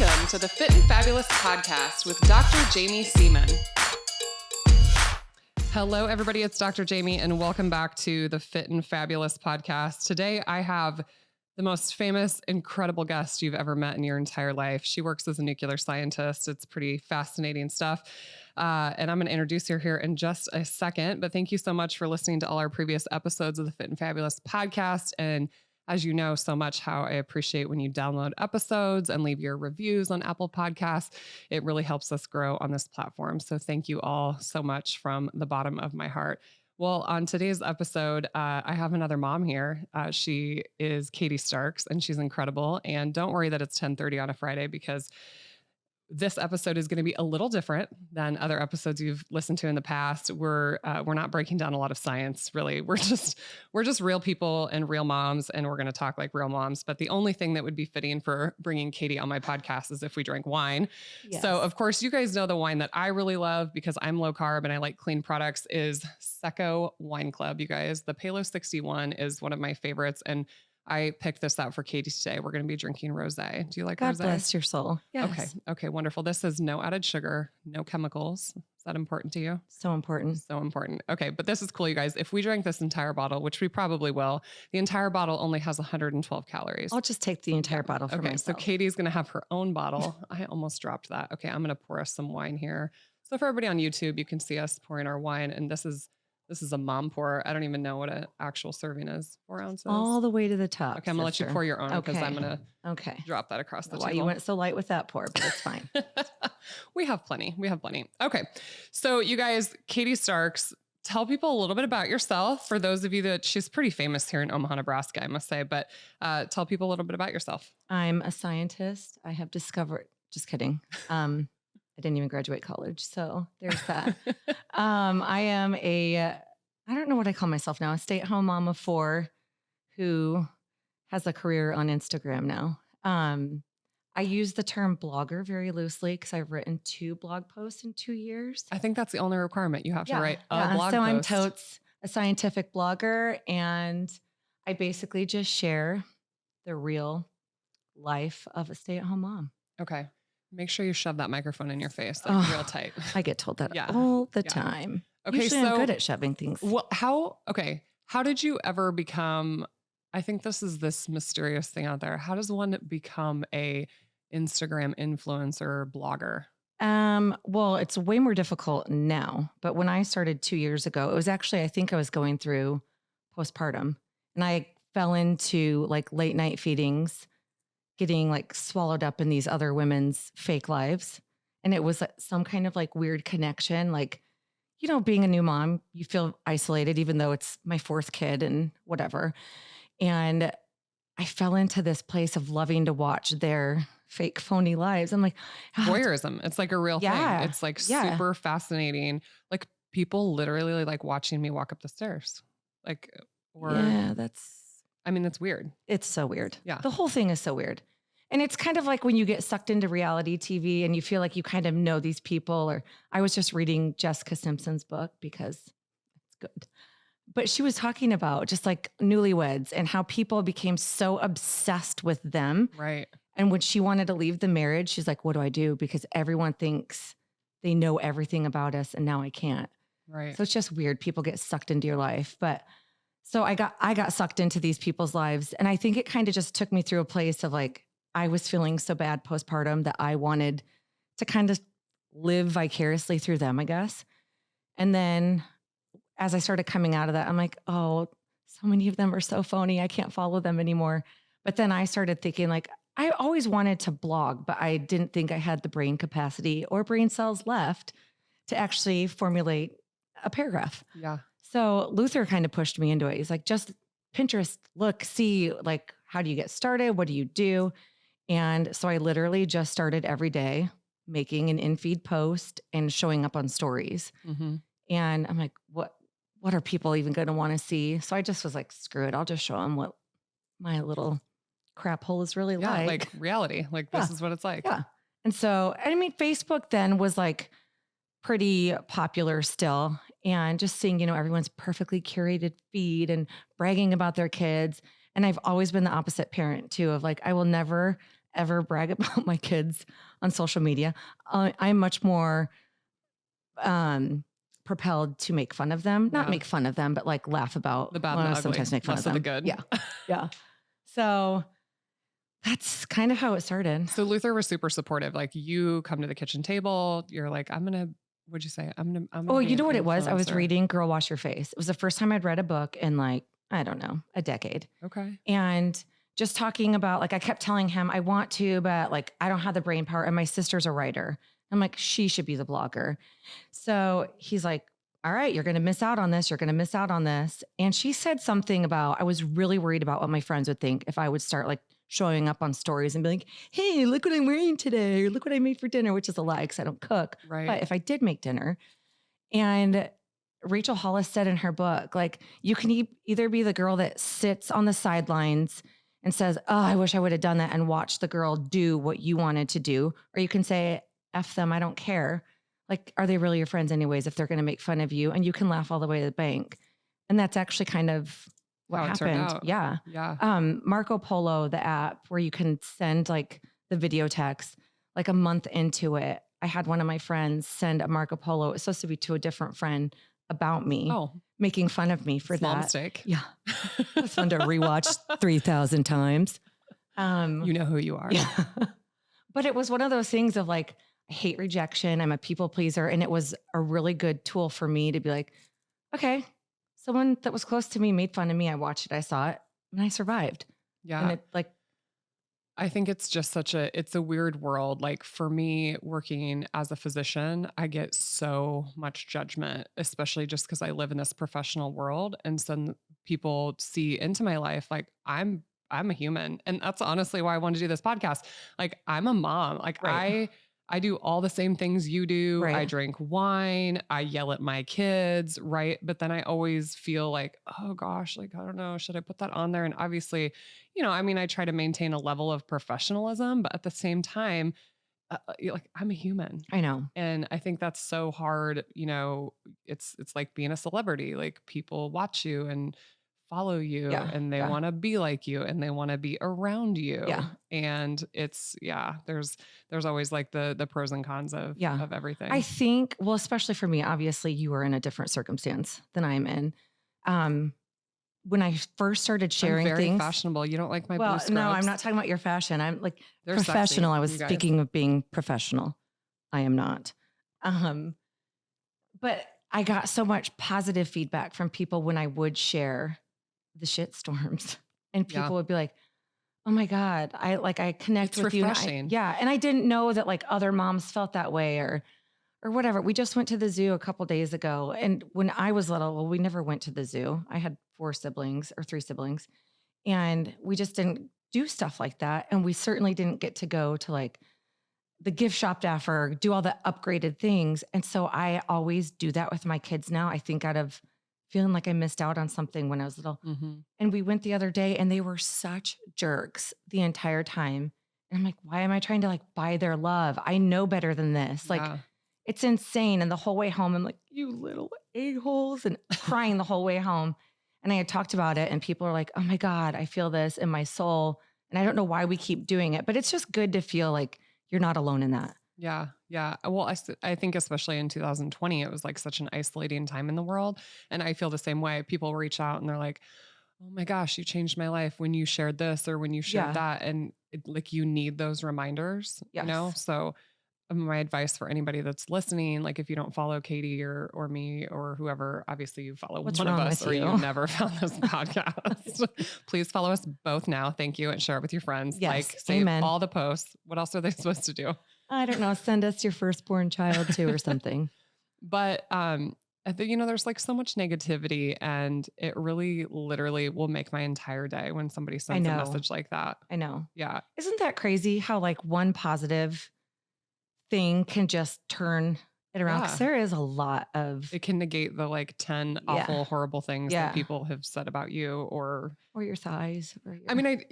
Welcome to the Fit and Fabulous podcast with Dr. Jamie Semen. Hello, everybody. It's Dr. Jamie, and welcome back to the Fit and Fabulous podcast. Today, I have the most famous, incredible guest you've ever met in your entire life. She works as a nuclear scientist. It's pretty fascinating stuff. And I'm going to introduce her here in just a second. But thank you so much for listening to all our previous episodes of the Fit and Fabulous podcast. And as you know so much how I appreciate when you download episodes and leave your reviews on Apple Podcasts. It really helps us grow on this platform. So thank you all so much from the bottom of my heart. Well, on today's episode, I have another mom here. She is Katie Starks, and she's incredible. And don't worry that it's 10:30 on a Friday, because this episode is going to be a little different than other episodes you've listened to in the past. We're not breaking down a lot of science, really. We're just real people and real moms, and we're going to talk like real moms. But the only thing that would be fitting for bringing Katie on my podcast is if we drank wine. Yes. So, of course, you guys know the wine that I really love because I'm low carb and I like clean products is Secco Wine Club. You guys, the Palo 61 is one of my favorites, and I picked this out for Katie today. We're going to be drinking rosé. Do you like rosé? God bless your soul. Yes. Okay. Wonderful. This is no added sugar, no chemicals. Is that important to you? So important. So important. Okay. But this is cool, you guys. If we drank this entire bottle, which we probably will, the entire bottle only has 112 calories. I'll just take the entire bottle for myself. So Katie's going to have her own bottle. I almost dropped that. Okay. I'm going to pour us some wine here. So for everybody on YouTube, you can see us pouring our wine, and this is a mom pour. I don't even know what an actual serving is. 4 ounces. All the way to the top. Okay, I'm gonna let you pour your own because I'm gonna drop that across the table. Why you went so light with that pour, but it's fine. We have plenty. Okay, so you guys, Katie Starks, tell people a little bit about yourself. For those of you that she's pretty famous here in Omaha, Nebraska, I must say, but tell people a little bit about yourself. I'm a scientist. I have discovered. Just kidding. I didn't even graduate college. So there's that. I am I don't know what I call myself now, a stay-at-home mom of 4 who has a career on Instagram now. I use the term blogger very loosely because I've written 2 blog posts in 2 years. I think that's the only requirement. You have to write a blog post. So I'm totes a scientific blogger, and I basically just share the real life of a stay-at-home mom. Okay. Make sure you shove that microphone in your face, like real tight. I get told that all the time. Okay, usually I'm good at shoving things. Well, how did you ever become, I think this mysterious thing out there. How does one become a Instagram influencer blogger? Well, it's way more difficult now, but when I started 2 years ago, it was actually, I think I was going through postpartum, and I fell into like late night feedings, getting like swallowed up in these other women's fake lives. And it was some kind of like weird connection. Like, you know, being a new mom, you feel isolated, even though it's my 4th kid and whatever. And I fell into this place of loving to watch their fake phony lives. I'm like, voyeurism. It's like a real thing. It's like super fascinating. Like people literally like watching me walk up the stairs. Like, it's weird. It's so weird. Yeah. The whole thing is so weird. And it's kind of like when you get sucked into reality TV and you feel like you kind of know these people. Or I was just reading Jessica Simpson's book because it's good. But she was talking about just like newlyweds and how people became so obsessed with them. Right. And when she wanted to leave the marriage, she's like, what do I do? Because everyone thinks they know everything about us and now I can't. Right. So it's just weird. People get sucked into your life. But so I got sucked into these people's lives. And I think it kind of just took me through a place of like, I was feeling so bad postpartum that I wanted to kind of live vicariously through them, I guess. And then as I started coming out of that, I'm like, oh, so many of them are so phony. I can't follow them anymore. But then I started thinking like, I always wanted to blog, but I didn't think I had the brain capacity or brain cells left to actually formulate a paragraph. Yeah. So Luther kind of pushed me into it. He's like, just Pinterest, look, see, like, how do you get started? What do you do? And so I literally just started every day making an in-feed post and showing up on stories. Mm-hmm. And I'm like, what are people even going to want to see? So I just was like, screw it. I'll just show them what my little crap hole is really like. Like reality. Like this is what it's like. Yeah. And so, I mean, Facebook then was like pretty popular still. And just seeing, you know, everyone's perfectly curated feed and bragging about their kids. And I've always been the opposite parent too, of like, I will never, ever brag about my kids on social media. I'm much more propelled to make fun of them, not make fun of them, but like laugh about the bad and the ugly, sometimes make fun less of them. the good. Yeah. Yeah. So that's kind of how it started. So Luther was super supportive. Like you come to the kitchen table, you're like, what'd you say? I'm Oh, be you know an what it was? I was influencer. reading Girl Wash Your Face. It was the first time I'd read a book in like, I don't know, a decade. Okay. And just talking about, like, I kept telling him I want to, but like, I don't have the brain power. And my sister's a writer. I'm like, she should be the blogger. So he's like, all right, you're going to miss out on this. You're going to miss out on this. And she said something about, I was really worried about what my friends would think if I would start like showing up on stories and be like, hey, look what I'm wearing today. Or look what I made for dinner, which is a lie because I don't cook. Right. But if I did make dinner, and Rachel Hollis said in her book, like, you can either be the girl that sits on the sidelines and says, oh, I wish I would have done that, and watch the girl do what you wanted to do. Or you can say, F them, I don't care. Like, are they really your friends anyways if they're going to make fun of you? And you can laugh all the way to the bank. And that's actually kind of what How it turned happened. out. Yeah. Yeah. Marco Polo, the app where you can send like the video text, like a month into it, I had one of my friends send a Marco Polo. It was supposed to be to a different friend about me, making fun of me for Small that. mistake. Yeah. It's fun to rewatch 3,000 times. You know who you are. Yeah. But it was one of those things of like, I hate rejection. I'm a people pleaser. And it was a really good tool for me to be like, okay, someone that was close to me made fun of me. I watched it. I saw it and I survived. Yeah. And it like, I think it's just it's a weird world. Like for me working as a physician, I get so much judgment, especially just because I live in this professional world. And so people see into my life, like I'm a human. And that's honestly why I wanted to do this podcast. Like I'm a mom. Like right. I do all the same things you do. Right. I drink wine. I yell at my kids. Right. But then I always feel like, oh gosh, like, I don't know, should I put that on there? And obviously, I mean, I try to maintain a level of professionalism, but at the same time, like I'm a human. I know. And I think that's so hard. It's like being a celebrity, like people watch you and follow you and they want to be like you and they want to be around you. Yeah. And it's, there's always like the pros and cons of everything. I think, well, especially for me, obviously you are in a different circumstance than I'm in. When I first started sharing I'm very things, fashionable. You don't like my blue scrubs? No, I'm not talking about your fashion. I'm like They're professional. sexy, I was speaking of being professional. I am not. But I got so much positive feedback from people when I would share the shit storms, and people would be like, oh my God, I connect with refreshing. you. And I didn't know that like other moms felt that way or whatever. We just went to the zoo a couple days ago. And when I was little, well, we never went to the zoo. I had 3 siblings, and we just didn't do stuff like that. And we certainly didn't get to go to like the gift shop after, or do all the upgraded things. And so I always do that with my kids now. I think out of feeling like I missed out on something when I was little. Mm-hmm. And we went the other day and they were such jerks the entire time. And I'm like, why am I trying to like buy their love? I know better than this. Like, it's insane. And the whole way home, I'm like, you little a-holes, and crying the whole way home. And I had talked about it and people are like, oh my God, I feel this in my soul. And I don't know why we keep doing it, but it's just good to feel like you're not alone in that. Yeah. Yeah. Well, I think especially in 2020, it was like such an isolating time in the world. And I feel the same way. People reach out and they're like, oh my gosh, you changed my life when you shared this or when you shared that. And like, you need those reminders, So my advice for anybody that's listening, like if you don't follow Katie or me or whoever, obviously you follow one of us or you've never found this podcast. Please follow us both now. Thank you. And share it with your friends. Yes, like save amen. all the posts. What else are they supposed to do? I don't know. Send us your firstborn child too or something. But I think, there's like so much negativity and it really literally will make my entire day when somebody sends a message like that. I know. Yeah. Isn't that crazy how like one positive thing can just turn it around? Because there is a lot of... It can negate the like 10 awful, horrible things that people have said about you or your thighs. Or your... I mean,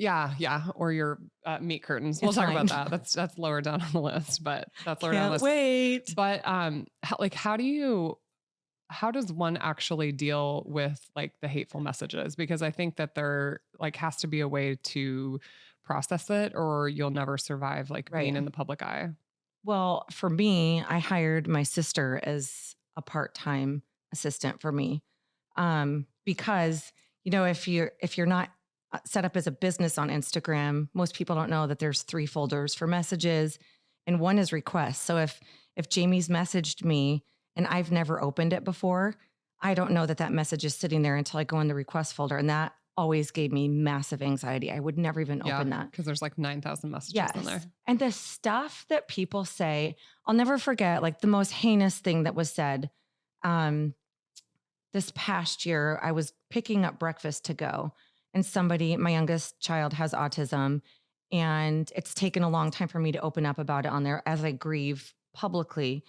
or your meat curtains. We'll talk about that. That's lower down on the list, but that's lower down on the list. Wait. But how does one actually deal with like the hateful messages? Because I think that there like has to be a way to process it, or you'll never survive like Right. being in the public eye. Well, for me, I hired my sister as a part-time assistant for me. Because, if you're not set up as a business on Instagram, most people don't know that there's 3 folders for messages and one is requests. So if Jamie's messaged me and I've never opened it before, I don't know that that message is sitting there until I go in the request folder, and that always gave me massive anxiety. I would never even Yeah, open that. because there's like 9,000 messages in there. Yes. And the stuff that people say, I'll never forget, like the most heinous thing that was said. Um, this past year, I was picking up breakfast to go, and my youngest child has autism, and it's taken a long time for me to open up about it on there as I grieve publicly,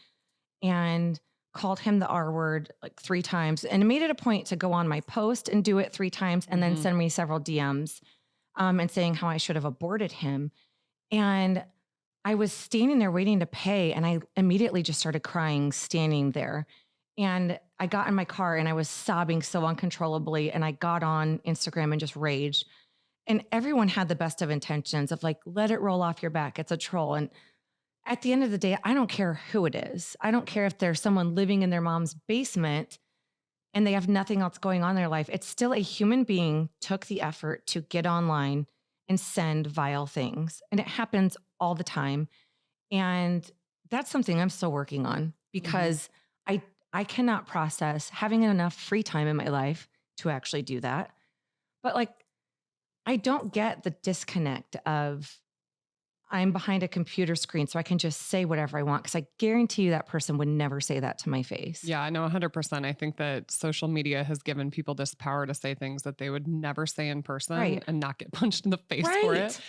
and called him the R word like 3 times, and made it a point to go on my post and do it 3 times and then Mhm. send me several DMs, and saying how I should have aborted him. And I was standing there waiting to pay, and I immediately just started crying standing there. And I got in my car and I was sobbing so uncontrollably. And I got on Instagram and just raged. And everyone had the best of intentions of like, let it roll off your back. It's a troll. And at the end of the day, I don't care who it is. I don't care if there's someone living in their mom's basement and they have nothing else going on in their life. It's still a human being took the effort to get online and send vile things. And it happens all the time. And that's something I'm still working on, because I cannot process having enough free time in my life to actually do that. But like, I don't get the disconnect of I'm behind a computer screen so I can just say whatever I want, because I guarantee you that person would never say that to my face. Yeah, I know 100%. I think that social media has given people this power to say things that they would never say in person Right. and not get punched in the face for it.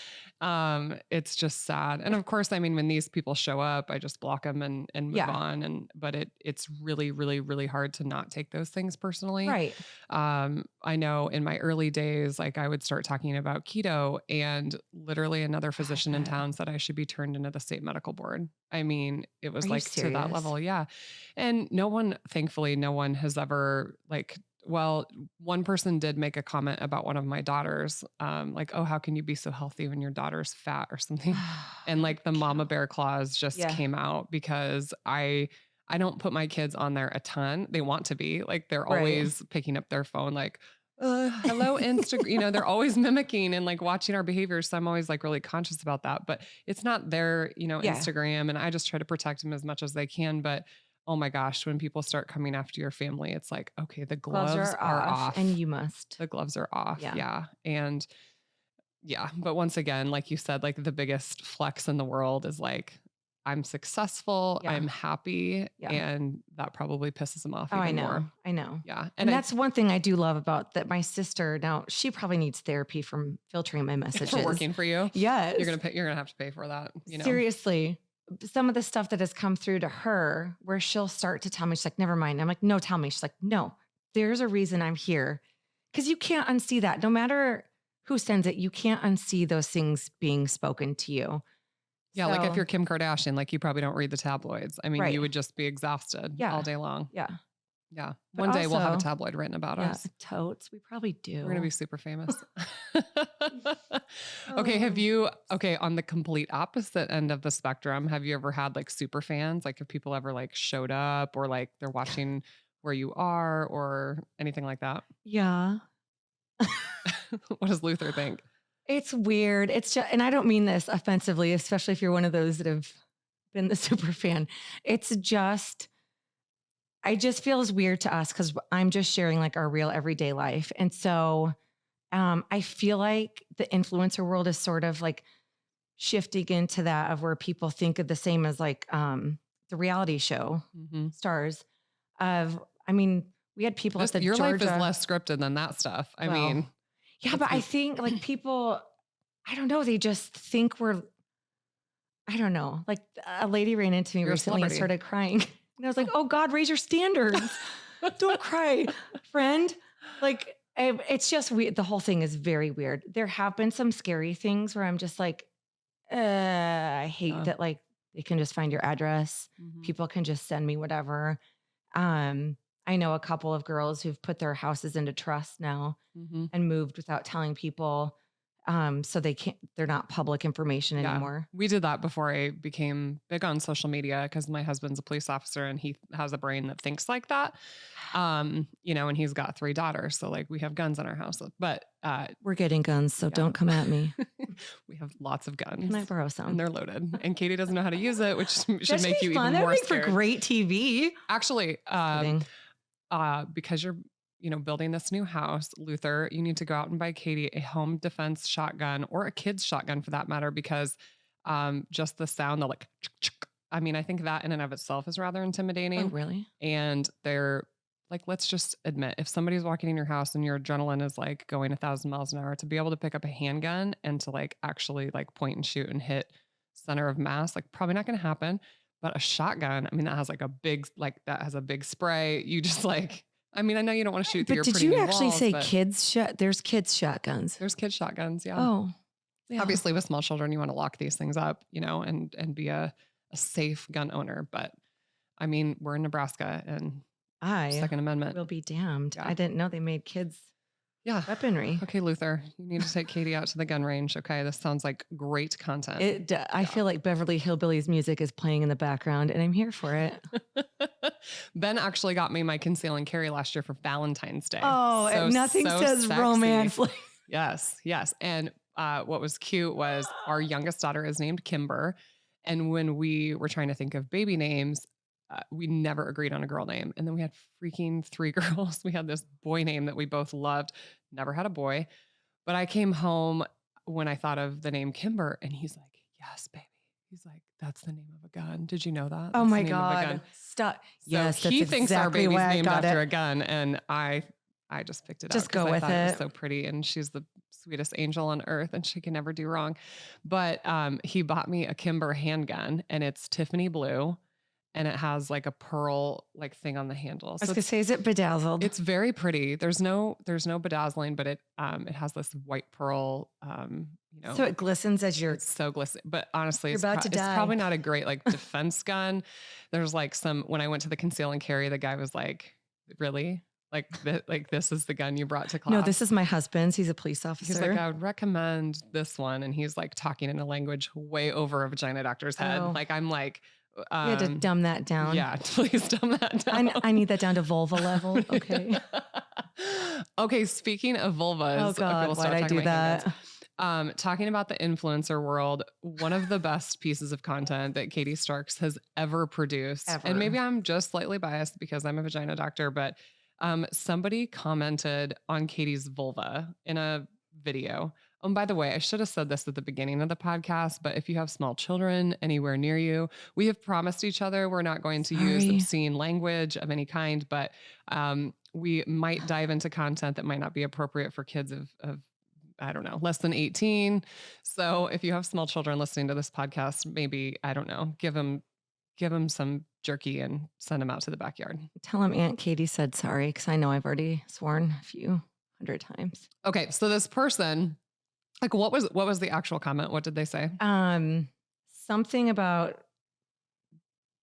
Right. It's just sad. And of course, I mean, when these people show up, I just block them and move Yeah. on. But it's really, really, really hard to not take those things personally. Right. I know in my early days, like I would start talking about keto, and literally another physician in bet. town said I should be turned into the state medical board. I mean, it was Are you like to that serious? level. Yeah. And thankfully, no one has ever one person did make a comment about one of my daughters, like, oh, how can you be so healthy when your daughter's fat or something? And like the mama bear clause just Yeah. came out, because I don't put my kids on there a ton. They want to be like, they're Right. always picking up their phone, like, hello, Instagram. They're always mimicking and like watching our behaviors. So I'm always like really conscious about that, but it's not their, Yeah. Instagram. And I just try to protect them as much as they can. But oh my gosh, when people start coming after your family, it's like, okay, the gloves are off. and you must. The gloves are off. Yeah. Yeah. And yeah. But once again, like you said, like the biggest flex in the world is like, I'm successful, Yeah. I'm happy, Yeah. and that probably pisses them off Oh, even I know. more. I know. Yeah. And that's one thing I do love about that. My sister, now she probably needs therapy from filtering my messages. for working for you. Yes. You're gonna have to pay for that. Seriously. Some of the stuff that has come through to her where she'll start to tell me, she's like, never mind. I'm like, no, tell me. She's like, no, there's a reason I'm here. Because you can't unsee that. No matter who sends it, you can't unsee those things being spoken to you. Yeah, like if So- you're Kim Kardashian, like you probably don't read the tabloids. I mean, Right. you would just be exhausted Yeah. all day long. Yeah. Yeah. But One day we'll have a also- tabloid written about Yeah. us. Totes. We probably do. We're gonna be super famous. Okay, on the complete opposite end of the spectrum, have you ever had like super fans? Like, have people ever like showed up, or like they're watching where you are, or anything like that? Yeah. What does Luther think? It's weird. It's just, and I don't mean this offensively, especially if you're one of those that have been the super fan. It's just, I just feels weird to us because I'm just sharing like our real everyday life. And so I feel like the influencer world is sort of like shifting into that of where people think of the same as like the reality show Mm-hmm. stars of, I mean, we had people at the Your Georgia. life is less scripted than that stuff. I Well, mean, yeah, but I think like people, I don't know, they just think we're, I don't know. Like a lady ran into me You're a recently and celebrity. started crying. And I was like, oh God, raise your standards. Don't cry, friend. Like, it's just weird. The whole thing is very weird. There have been some scary things where I'm just like, I hate Yeah. that like they can just find your address. Mhm. People can just send me whatever. I know a couple of girls who've put their houses into trust now Mhm. and moved without telling people. So they're not public information anymore. We did that before I became big on social media because my husband's a police officer and he has a brain that thinks like that. And he's got 3 daughters. So like we have guns in our house, but We're getting guns, so don't come at me. we have lots of guns. Can I borrow some? And they're loaded. And Katie doesn't know how to use it, which should make you fun. even more That'd scared. make for great TV. Actually, because you're building this new house, Luther, you need to go out and buy Katie a home defense shotgun or a kid's shotgun for that matter, because just the sound, the like, I think that in and of itself is rather intimidating. Oh, really? And they're like, let's just admit, if somebody's walking in your house and your adrenaline is like going 1,000 miles an hour, to be able to pick up a handgun and to like actually like point and shoot and hit center of mass, like probably not going to happen. But a shotgun, that has like that has a big spray. You just like, I know you don't want to shoot through your pretty pretty But did you actually walls, say but kids there's kids shotguns? There's kids shotguns, yeah. Oh, yeah. Obviously with small children, you want to lock these things up, and be a safe gun owner. But we're in Nebraska and Second Amendment. Will be damned. Yeah. I didn't know they made kids weaponry. Okay, Luther, you need to take Katie out to the gun range. Okay, this sounds like great content. I feel like Beverly Hillbillies music is playing in the background and I'm here for it. Ben actually got me my conceal and carry last year for Valentine's Day. Oh, and nothing says sexy. romance. Yes. And what was cute was our youngest daughter is named Kimber. And when we were trying to think of baby names, we never agreed on a girl name. And then we had freaking 3 girls. We had this boy name that we both loved, never had a boy. But I came home when I thought of the name Kimber and he's like, yes, baby. He's like, that's the name of a gun. Did you know that? Oh my the name of a God. gun. Stop. So yes, he that's thinks exactly our baby's why I named got after it. a gun. And I just picked it Just up. 'Cause go I with thought it was it. so pretty and she's the sweetest angel on earth and she can never do wrong. But he bought me a Kimber handgun and it's Tiffany blue. And it has like a pearl like thing on the handle. I was gonna say, is it bedazzled? It's very pretty. There's no bedazzling, but it has this white pearl. So it glistens as you're. It's so glisten. But honestly, You're about to it's die. probably not a great like defense gun. There's like when I went to the conceal and carry, the guy was like, "Really? Like this is the gun you brought to class?" No, this is my husband's. He's a police officer. He's like, I would recommend this one, and he's like talking in a language way over a vagina doctor's head. Oh. Like I'm like. You had to dumb that down. Yeah, please dumb that down. I need that down to vulva level. Okay. Okay, speaking of vulvas. Oh God, we'll why'd I do that? Talking about the influencer world, one of the best pieces of content that Katie Starks has ever produced. Ever. And maybe I'm just slightly biased because I'm a vagina doctor, but somebody commented on Katie's vulva in a video. And by the way, I should have said this at the beginning of the podcast, but if you have small children anywhere near you, we have promised each other we're not going to use obscene language of any kind, but we might dive into content that might not be appropriate for kids of I don't know, less than 18. So if you have small children listening to this podcast, maybe, I don't know, give them some jerky and send them out to the backyard. Tell them Aunt Katie said sorry, because I know I've already sworn a few hundred times. Okay, so this person, like, what was the actual comment? What did they say? Something about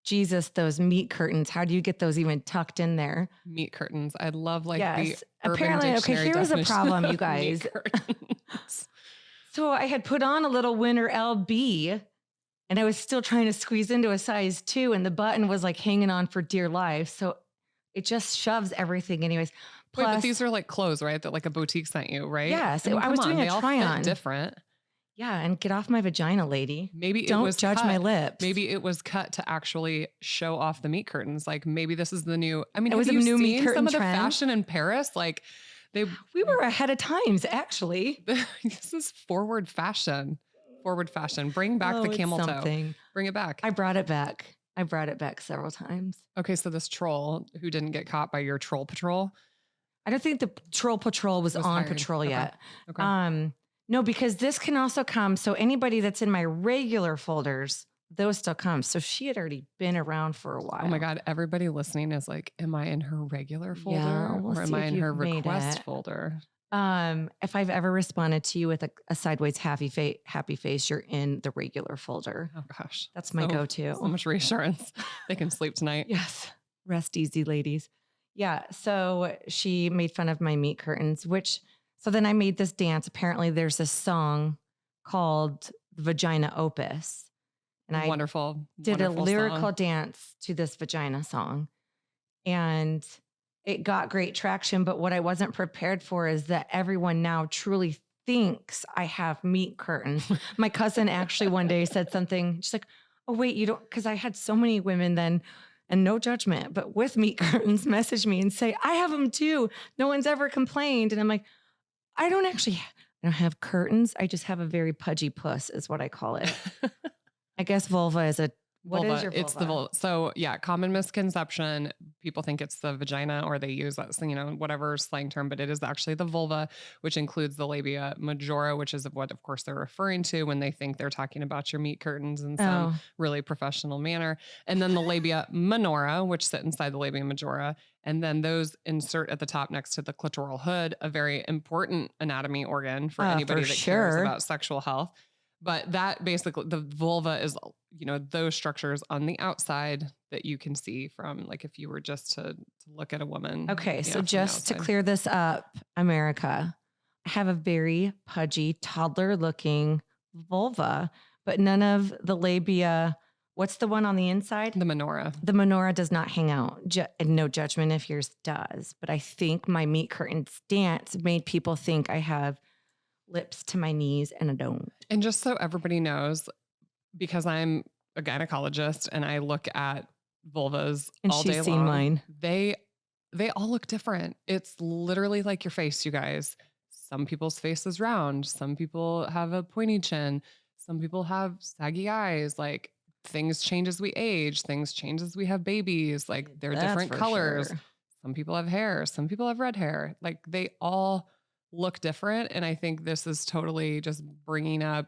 Jesus, those meat curtains. How do you get those even tucked in there? Meat curtains. I love the apparently. Okay, here's a problem, you guys. So I had put on a little winter LB and I was still trying to squeeze into a size 2 and the button was like hanging on for dear life. So it just shoves everything anyways. Plus, wait, but these are like clothes, right? That like a boutique sent you, right? Yes. I was doing a try on. Different. Yeah. And get off my vagina, lady. Maybe don't judge my lips. Maybe it was cut to actually show off the meat curtains. Like maybe this is the new, it was a new meat curtain some of the trend. fashion in Paris? Like we were ahead of times, actually. This is forward fashion. Bring back the camel toe. Bring it back. I brought it back several times. Okay. So this troll who didn't get caught by your troll patrol. I don't think the troll patrol was on hired. Patrol yet. Okay. No, because this can also come. So anybody that's in my regular folders, those still come. So she had already been around for a while. Oh my God. Everybody listening is like, am I in her regular folder or am I in her request folder? If I've ever responded to you with a sideways happy face, you're in the regular folder. Oh gosh. That's my go-to. So much reassurance. They can sleep tonight. Yes. Rest easy, ladies. Yeah. So she made fun of my meat curtains, which So then I made this dance. Apparently there's this song called Vagina Opus. And I Wonderful. did wonderful a lyrical song. dance to this vagina song. And it got great traction. But what I wasn't prepared for is that everyone now truly thinks I have meat curtains. My cousin actually one day said something. She's like, oh, wait, you don't, because I had so many women then, and no judgment, but with meat curtains message me and say, I have them too. No one's ever complained. And I'm like, I don't have curtains. I just have a very pudgy puss is what I call it. I guess vulva is what vulva. is your vulva? It's the vulva. So yeah, common misconception. People think it's the vagina or they use that, whatever slang term, but it is actually the vulva, which includes the labia majora, which is what, of course, they're referring to when they think they're talking about your meat curtains in some really professional manner. And then the labia minora, which sit inside the labia majora. And then those insert at the top next to the clitoral hood, a very important anatomy organ for anybody that cares about sexual health. But that basically, the vulva is, those structures on the outside that you can see from, like, if you were just to look at a woman. Okay. So just to clear this up, America, I have a very pudgy, toddler looking vulva, but none of the labia. What's the one on the inside? The minora. The minora does not hang out. No judgment if yours does. But I think my meat curtain stance made people think I have lips to my knees, and I don't. And just so everybody knows, because I'm a gynecologist and I look at vulvas and all she's day seen long, mine. They all look different. It's literally like your face, you guys. Some people's face is round. Some people have a pointy chin. Some people have saggy eyes. Like, things change as we age. Things change as we have babies. Like, they're different colors. Sure. Some people have hair. Some people have red hair. Like, they all look different. And I think this is totally just bringing up,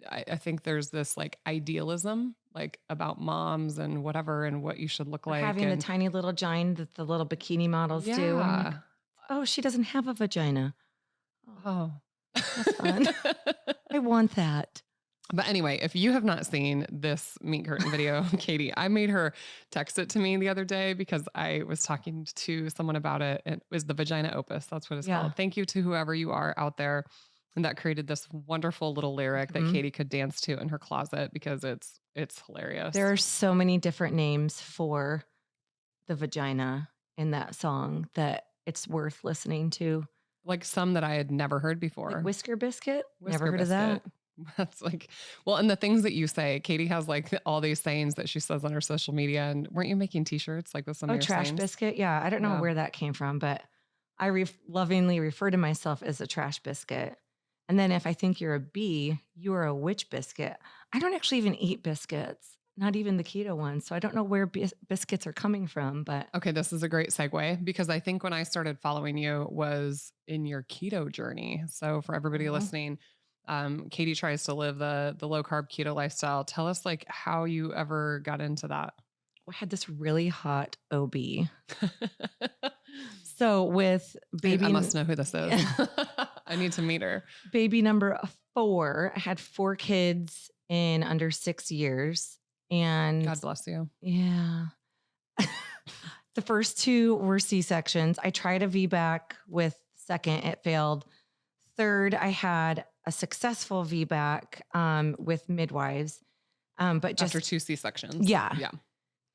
I think there's this like idealism, like about moms and whatever, and what you should look like. Having the tiny little gine that the little bikini models do. Like, oh, she doesn't have a vagina. Oh, that's fun. I want that. But anyway, if you have not seen this meat curtain video, Katie, I made her text it to me the other day because I was talking to someone about it. It was the Vagina Opus. That's what it's called. Thank you to whoever you are out there and that created this wonderful little lyric that Katie could dance to in her closet because it's hilarious. There are so many different names for the vagina in that song that it's worth listening to. Like some that I had never heard before. Like Whisker Biscuit? Never heard of that. That's like, well, and the things that you say, Katie has like all these sayings that she says on her social media. And weren't you making t-shirts like with some of your trash sayings? biscuit? Yeah. I don't know where that came from, but I lovingly refer to myself as a trash biscuit. And then if I think you're a bee, you are a witch biscuit. I don't actually even eat biscuits, not even the keto ones. So I don't know where biscuits are coming from, but. Okay. This is a great segue because I think when I started following you was in your keto journey. So for everybody listening, Katie tries to live the low carb keto lifestyle. Tell us like how you ever got into that. I had this really hot OB. So with baby, I must know who this is. I need to meet her. Baby number 4. I had 4 kids in under 6 years, and God bless you. Yeah. The first 2 were C-sections. I tried a VBAC with second, it failed. Third, I had a successful VBAC with midwives, but just after 2 C-sections. Yeah.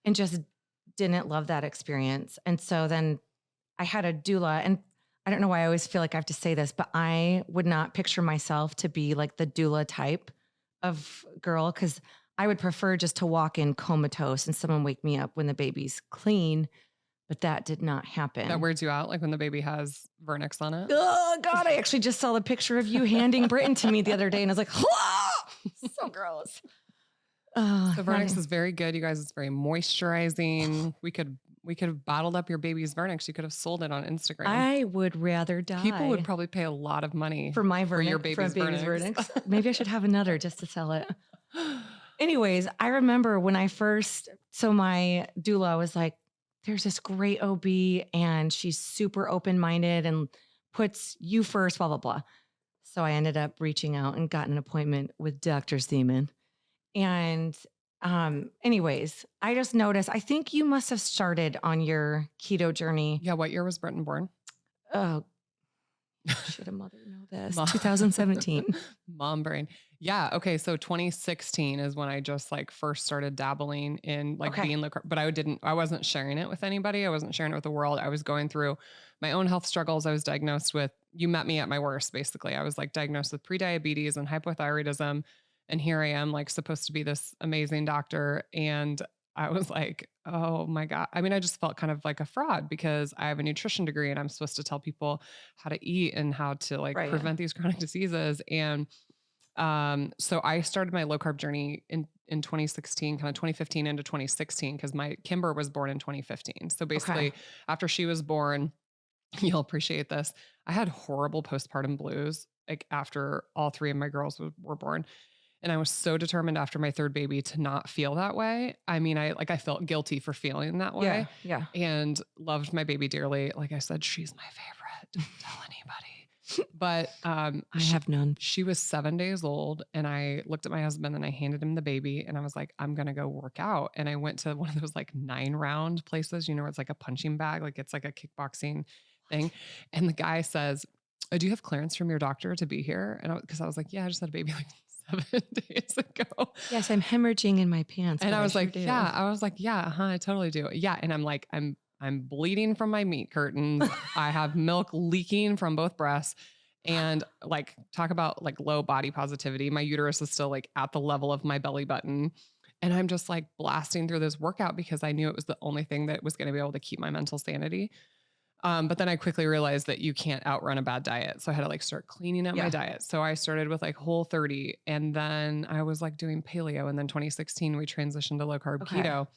And just didn't love that experience. And so then I had a doula, and I don't know why I always feel like I have to say this, but I would not picture myself to be like the doula type of girl, because I would prefer just to walk in comatose and someone wake me up when the baby's clean. But that did not happen. That weirds you out, like when the baby has vernix on it? Oh, God. I actually just saw the picture of you handing Britton to me the other day, and I was like, so gross. The vernix is very good, you guys. It's very moisturizing. We could have bottled up your baby's vernix. You could have sold it on Instagram. I would rather die. People would probably pay a lot of money for my vernix, for your baby's vernix. Maybe I should have another just to sell it. Anyways, I remember when I first, so my doula was like, there's this great OB and she's super open-minded and puts you first, blah, blah, blah. So I ended up reaching out and got an appointment with Dr. Semen. And anyways, I just noticed, I think you must have started on your keto journey. Yeah. What year was Britton born? Oh, Should a mother know this? Mom. 2017. Mom brain. Yeah. Okay. So 2016 is when I just like first started dabbling in like Okay. being low carb, but I wasn't sharing it with anybody. I wasn't sharing it with the world. I was going through my own health struggles. I was diagnosed with, you met me at my worst, basically. I was like diagnosed with prediabetes and hypothyroidism. And here I am, like supposed to be this amazing doctor. And I was like, oh my God. I mean, I just felt kind of like a fraud because I have a nutrition degree and I'm supposed to tell people how to eat and how to like Right. prevent these chronic diseases. And so I started my low carb journey in 2016, kind of 2015 into 2016, because my Kimber was born in 2015. So basically, Okay. after she was born, you'll appreciate this. I had horrible postpartum blues, like after all three of my girls were born. And I was so determined after my third baby to not feel that way. I mean, I felt guilty for feeling that way Yeah. and loved my baby dearly. Like I said, she's my favorite. Don't tell anybody. But I have none. she was 7 days old and I looked at my husband and I handed him the baby and I was like, I'm going to go work out. And I went to one of those like 9-round places, where it's like a punching bag, like it's like a kickboxing thing. And the guy says, oh, do you have clearance from your doctor to be here? And because I was like, yeah, I just had a baby like 7 days ago. Yes, I'm hemorrhaging in my pants. And I was sure like, do. yeah, I totally do. Yeah. And I'm like, I'm bleeding from my meat curtains. I have milk leaking from both breasts. And like, talk about like low body positivity. My uterus is still like at the level of my belly button. And I'm just like blasting through this workout because I knew it was the only thing that was going to be able to keep my mental sanity. But then I quickly realized that you can't outrun a bad diet. So I had to like start cleaning up my diet. So I started with like Whole30 and then I was like doing paleo. And then 2016, we transitioned to low carb keto.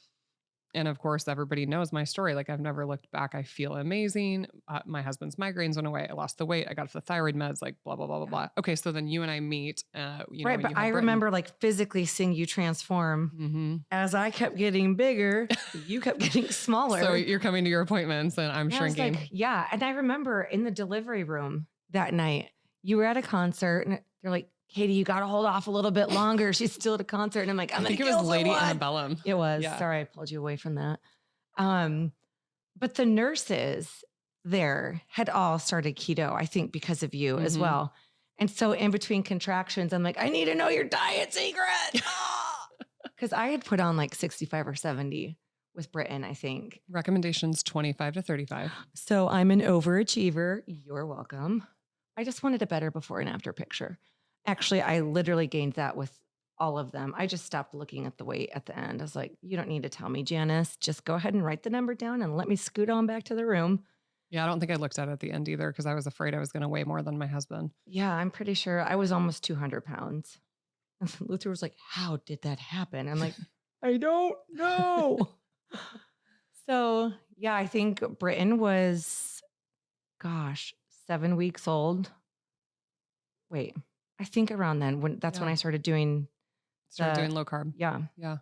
And of course, everybody knows my story. Like I've never looked back. I feel amazing. My husband's migraines went away. I lost the weight. I got off the thyroid meds, like blah, blah, blah, blah, blah. Okay. So then you and I meet, right. But I remember like physically seeing you transform as I kept getting bigger, you kept getting smaller. So you're coming to your appointments and I'm shrinking. Like, and I remember in the delivery room that night, you were at a concert and they're like, Katie, you got to hold off a little bit longer. She's still at a concert. And I'm like, I think it was Lady Antebellum. It was. Yeah. Sorry, I pulled you away from that. But the nurses there had all started keto, I think, because of you as well. And so in between contractions, I'm like, I need to know your diet secret. Because I had put on like 65 or 70 with Britton, I think. Recommendations 25 to 35. So I'm an overachiever. You're welcome. I just wanted a better before and after picture. Actually, I literally gained that with all of them. I just stopped looking at the weight at the end. I was like, you don't need to tell me, Janice. Just go ahead and write the number down and let me scoot on back to the room. Yeah, I don't think I looked at it at the end either because I was afraid I was going to weigh more than my husband. Yeah, I'm pretty sure I was almost 200 pounds. And Luther was like, how did that happen? I'm like, I don't know. So, yeah, I think Britton was, 7 weeks old. Wait. I think around then when I started doing low carb. Yeah. Yeah.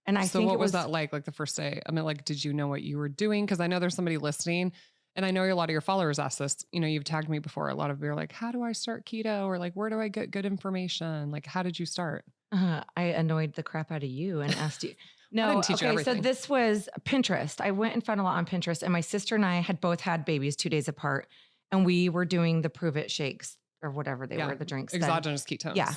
And I think what was that like the first day? I mean, like, did you know what you were doing? Cause I know there's somebody listening and I know a lot of your followers ask this, you've tagged me before. A lot of you are like, how do I start keto? Or like, where do I get good information? Like, how did you start? I annoyed the crap out of you and asked you. No, I didn't teach you everything. So this was Pinterest. I went and found a lot on Pinterest and my sister and I had both had babies 2 days apart and we were doing the Prove It shakes or whatever they were, the drinks. Exogenous ketones. Yeah.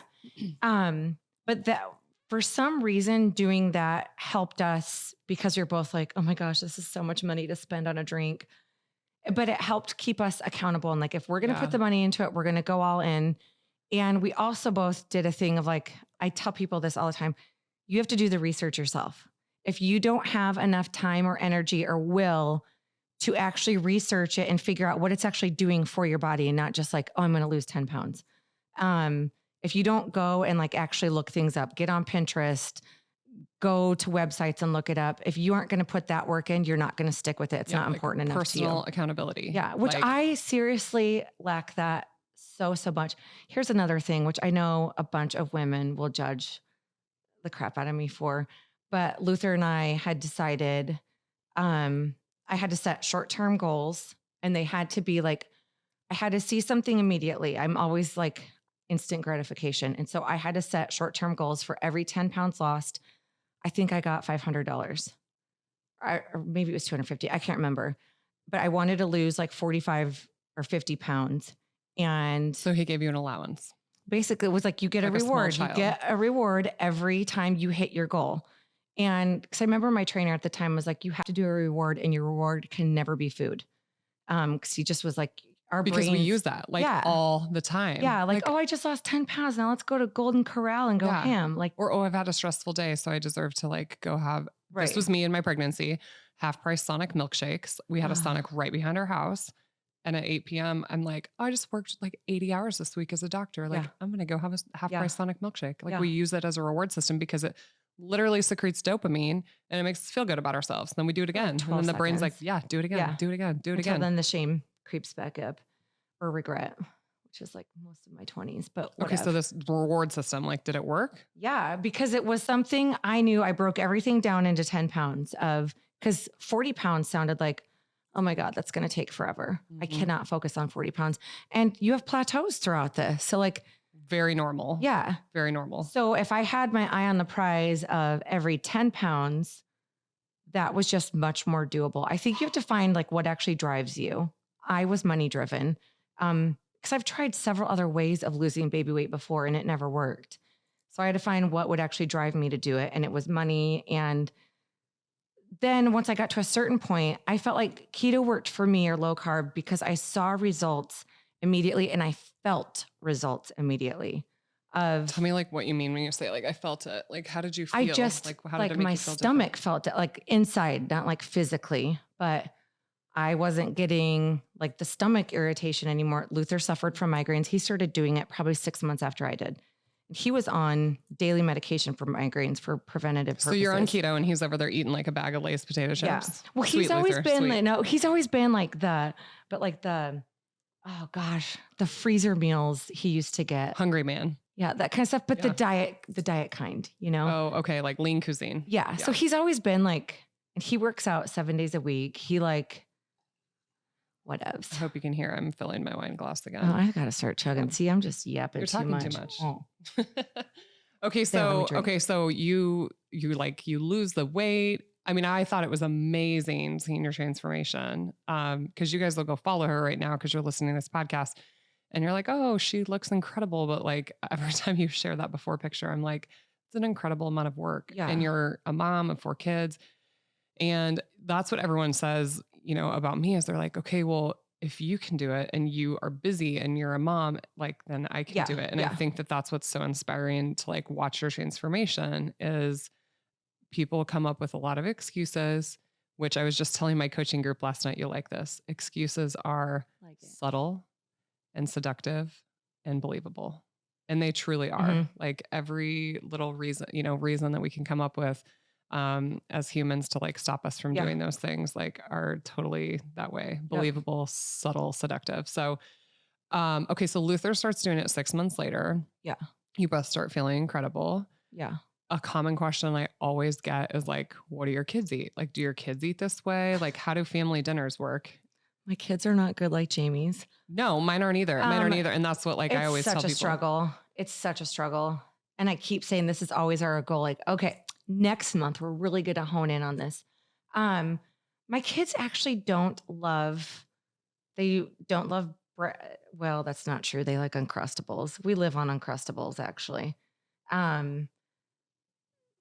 But that for some reason doing that helped us because you're both like, oh my gosh, this is so much money to spend on a drink. But it helped keep us accountable. And like, if we're going to put the money into it, we're going to go all in. And we also both did a thing of like, I tell people this all the time. You have to do the research yourself. If you don't have enough time or energy or will to actually research it and figure out what it's actually doing for your body and not just like, oh, I'm going to lose 10 pounds. If you don't go and like actually look things up, get on Pinterest, go to websites and look it up. If you aren't going to put that work in, you're not going to stick with it. It's not important enough to you. Personal accountability. Yeah. Which I seriously lack that so much. Here's another thing, which I know a bunch of women will judge the crap out of me for, but Luther and I had decided, I had to set short-term goals and they had to be like, I had to see something immediately. I'm always like instant gratification. And so I had to set short-term goals for every 10 pounds lost. I think I got $500 or maybe it was 250. I can't remember, but I wanted to lose like 45 or 50 pounds And So he gave you an allowance. basically it was like, you get Like a a small reward. You child. get a reward every time you hit your goal. And because I remember my trainer at the time was like, you have to do a reward, and your reward can never be food. Because he just was like, our Because we brains, use that like yeah, all the time. yeah, like, oh, I just lost 10 pounds. Now let's go to Golden Corral and go Yeah. ham. Like, Or, oh, I've had a stressful day, so I deserve to like go have, right. This was me in my pregnancy, half price Sonic milkshakes. We had a Sonic Ugh. right behind our house. And at 8 p.m., I'm like, oh, I just worked like 80 hours this week as a doctor. Like, Yeah. I'm going to go have a half Yeah. price Sonic milkshake. Like, Yeah. we use it as a reward system because it literally secretes dopamine and it makes us feel good about ourselves. Then we do it again. And then the brain's like, yeah, do it again, Yeah. do it again, do it Until again. then the shame creeps back up, or regret, which is like most of my 20s, but whatever. Okay, so this reward system, like, did it work? Yeah, because it was something I knew. I broke everything down into 10 pounds because 40 pounds sounded like, oh my God, that's going to take forever. I Mhm. cannot focus on 40 pounds. And you have plateaus throughout this. So like, Very normal. yeah. Very normal. So if I had my eye on the prize of every 10 pounds, that was just much more doable. I think you have to find like what actually drives you. I was money driven because I've tried several other ways of losing baby weight before and it never worked. So I had to find what would actually drive me to do it. And it was money. And then once I got to a certain point, I felt like keto worked for me, or low carb, because I saw results immediately and I felt results immediately. Tell me like what you mean when you say like, I felt it. Like, how did you feel? I just like, how did like it make my you feel stomach different? felt it, like inside, not like physically, but I wasn't getting like the stomach irritation anymore. Luther suffered from migraines. He started doing it probably 6 months after I did. He was on daily medication for migraines for preventative purposes. So you're on keto and he's over there eating like a bag of Lay's potato chips. Yeah. Well, Sweet he's always Luther, been sweet. like, no, he's always been like the oh gosh, the freezer meals he used to get. Hungry man. Yeah, that kind of stuff. But Yeah. the diet kind, you know? Oh, okay. Like lean cuisine. Yeah. So he's always been like, and he works out 7 days a week. He like, I whatevs. hope you can hear I'm filling my wine glass again. Oh, I gotta start chugging. Yeah. See, I'm just yapping You're too talking much. too much. Oh. Okay, There, let me so drink. you lose the weight. I mean, I thought it was amazing seeing your transformation. Because you guys will go follow her right now because you're listening to this podcast and you're like, oh, she looks incredible. But like every time you share that before picture, I'm like, it's an incredible amount of work. Yeah. And you're a mom of 4 kids. And that's what everyone says, you know, about me is they're like, okay, well, if you can do it and you are busy and you're a mom, like, then I can Yeah, do it. And I yeah. think that that's what's so inspiring to like watch your transformation is people come up with a lot of excuses, which I was just telling my coaching group last night. You'll like this. Excuses are Like it. subtle and seductive and believable. And they truly are. Mhm. Like every little reason that we can come up with as humans to like stop us from Yeah. doing those things, like are totally that way. Believable, subtle, seductive. So, okay. So Luther starts doing it 6 months later. Yeah. You both start feeling incredible. Yeah. A common question I always get is like, what do your kids eat? Like, do your kids eat this way? Like, how do family dinners work? My kids are not good like Jamie's. No, mine aren't either. Mine aren't either. And that's what like I always tell It's people. such a struggle. It's such a struggle. And I keep saying this is always our goal. Like, okay, next month, we're really going to hone in on this. My kids actually don't love bread. Well, that's not true. They like Uncrustables. We live on Uncrustables actually.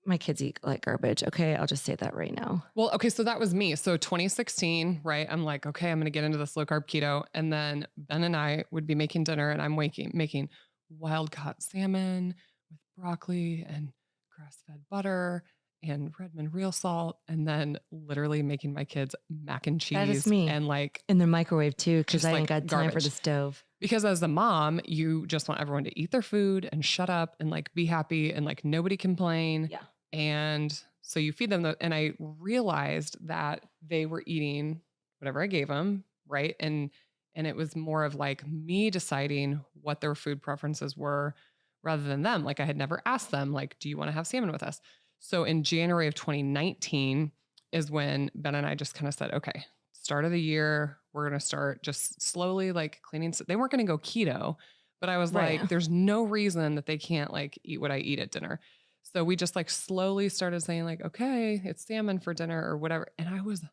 My kids eat like garbage. Okay. I'll just say that right now. Well, okay. So that was me. So 2016, right? I'm like, okay, I'm going to get into this low carb keto. And then Ben and I would be making dinner and I'm making wild caught salmon with broccoli and grass fed butter and Redmond real salt. And then literally making my kids mac and cheese. That is me. And like, In the microwave too, because Just I like ain't got time for garbage. the stove. because as a mom, you just want everyone to eat their food and shut up and like be happy and like nobody complain. Yeah. And so you feed them. And I realized that they were eating whatever I gave them. Right. And it was more of like me deciding what their food preferences were rather than them. Like I had never asked them, like, do you want to have salmon with us? So in January of 2019 is when Ben and I just kind of said, okay, start of the year, we're going to start just slowly like cleaning. They weren't going to go keto, but I was Right. like, there's no reason that they can't like eat what I eat at dinner. So we just like slowly started saying like, okay, it's salmon for dinner or whatever. And I was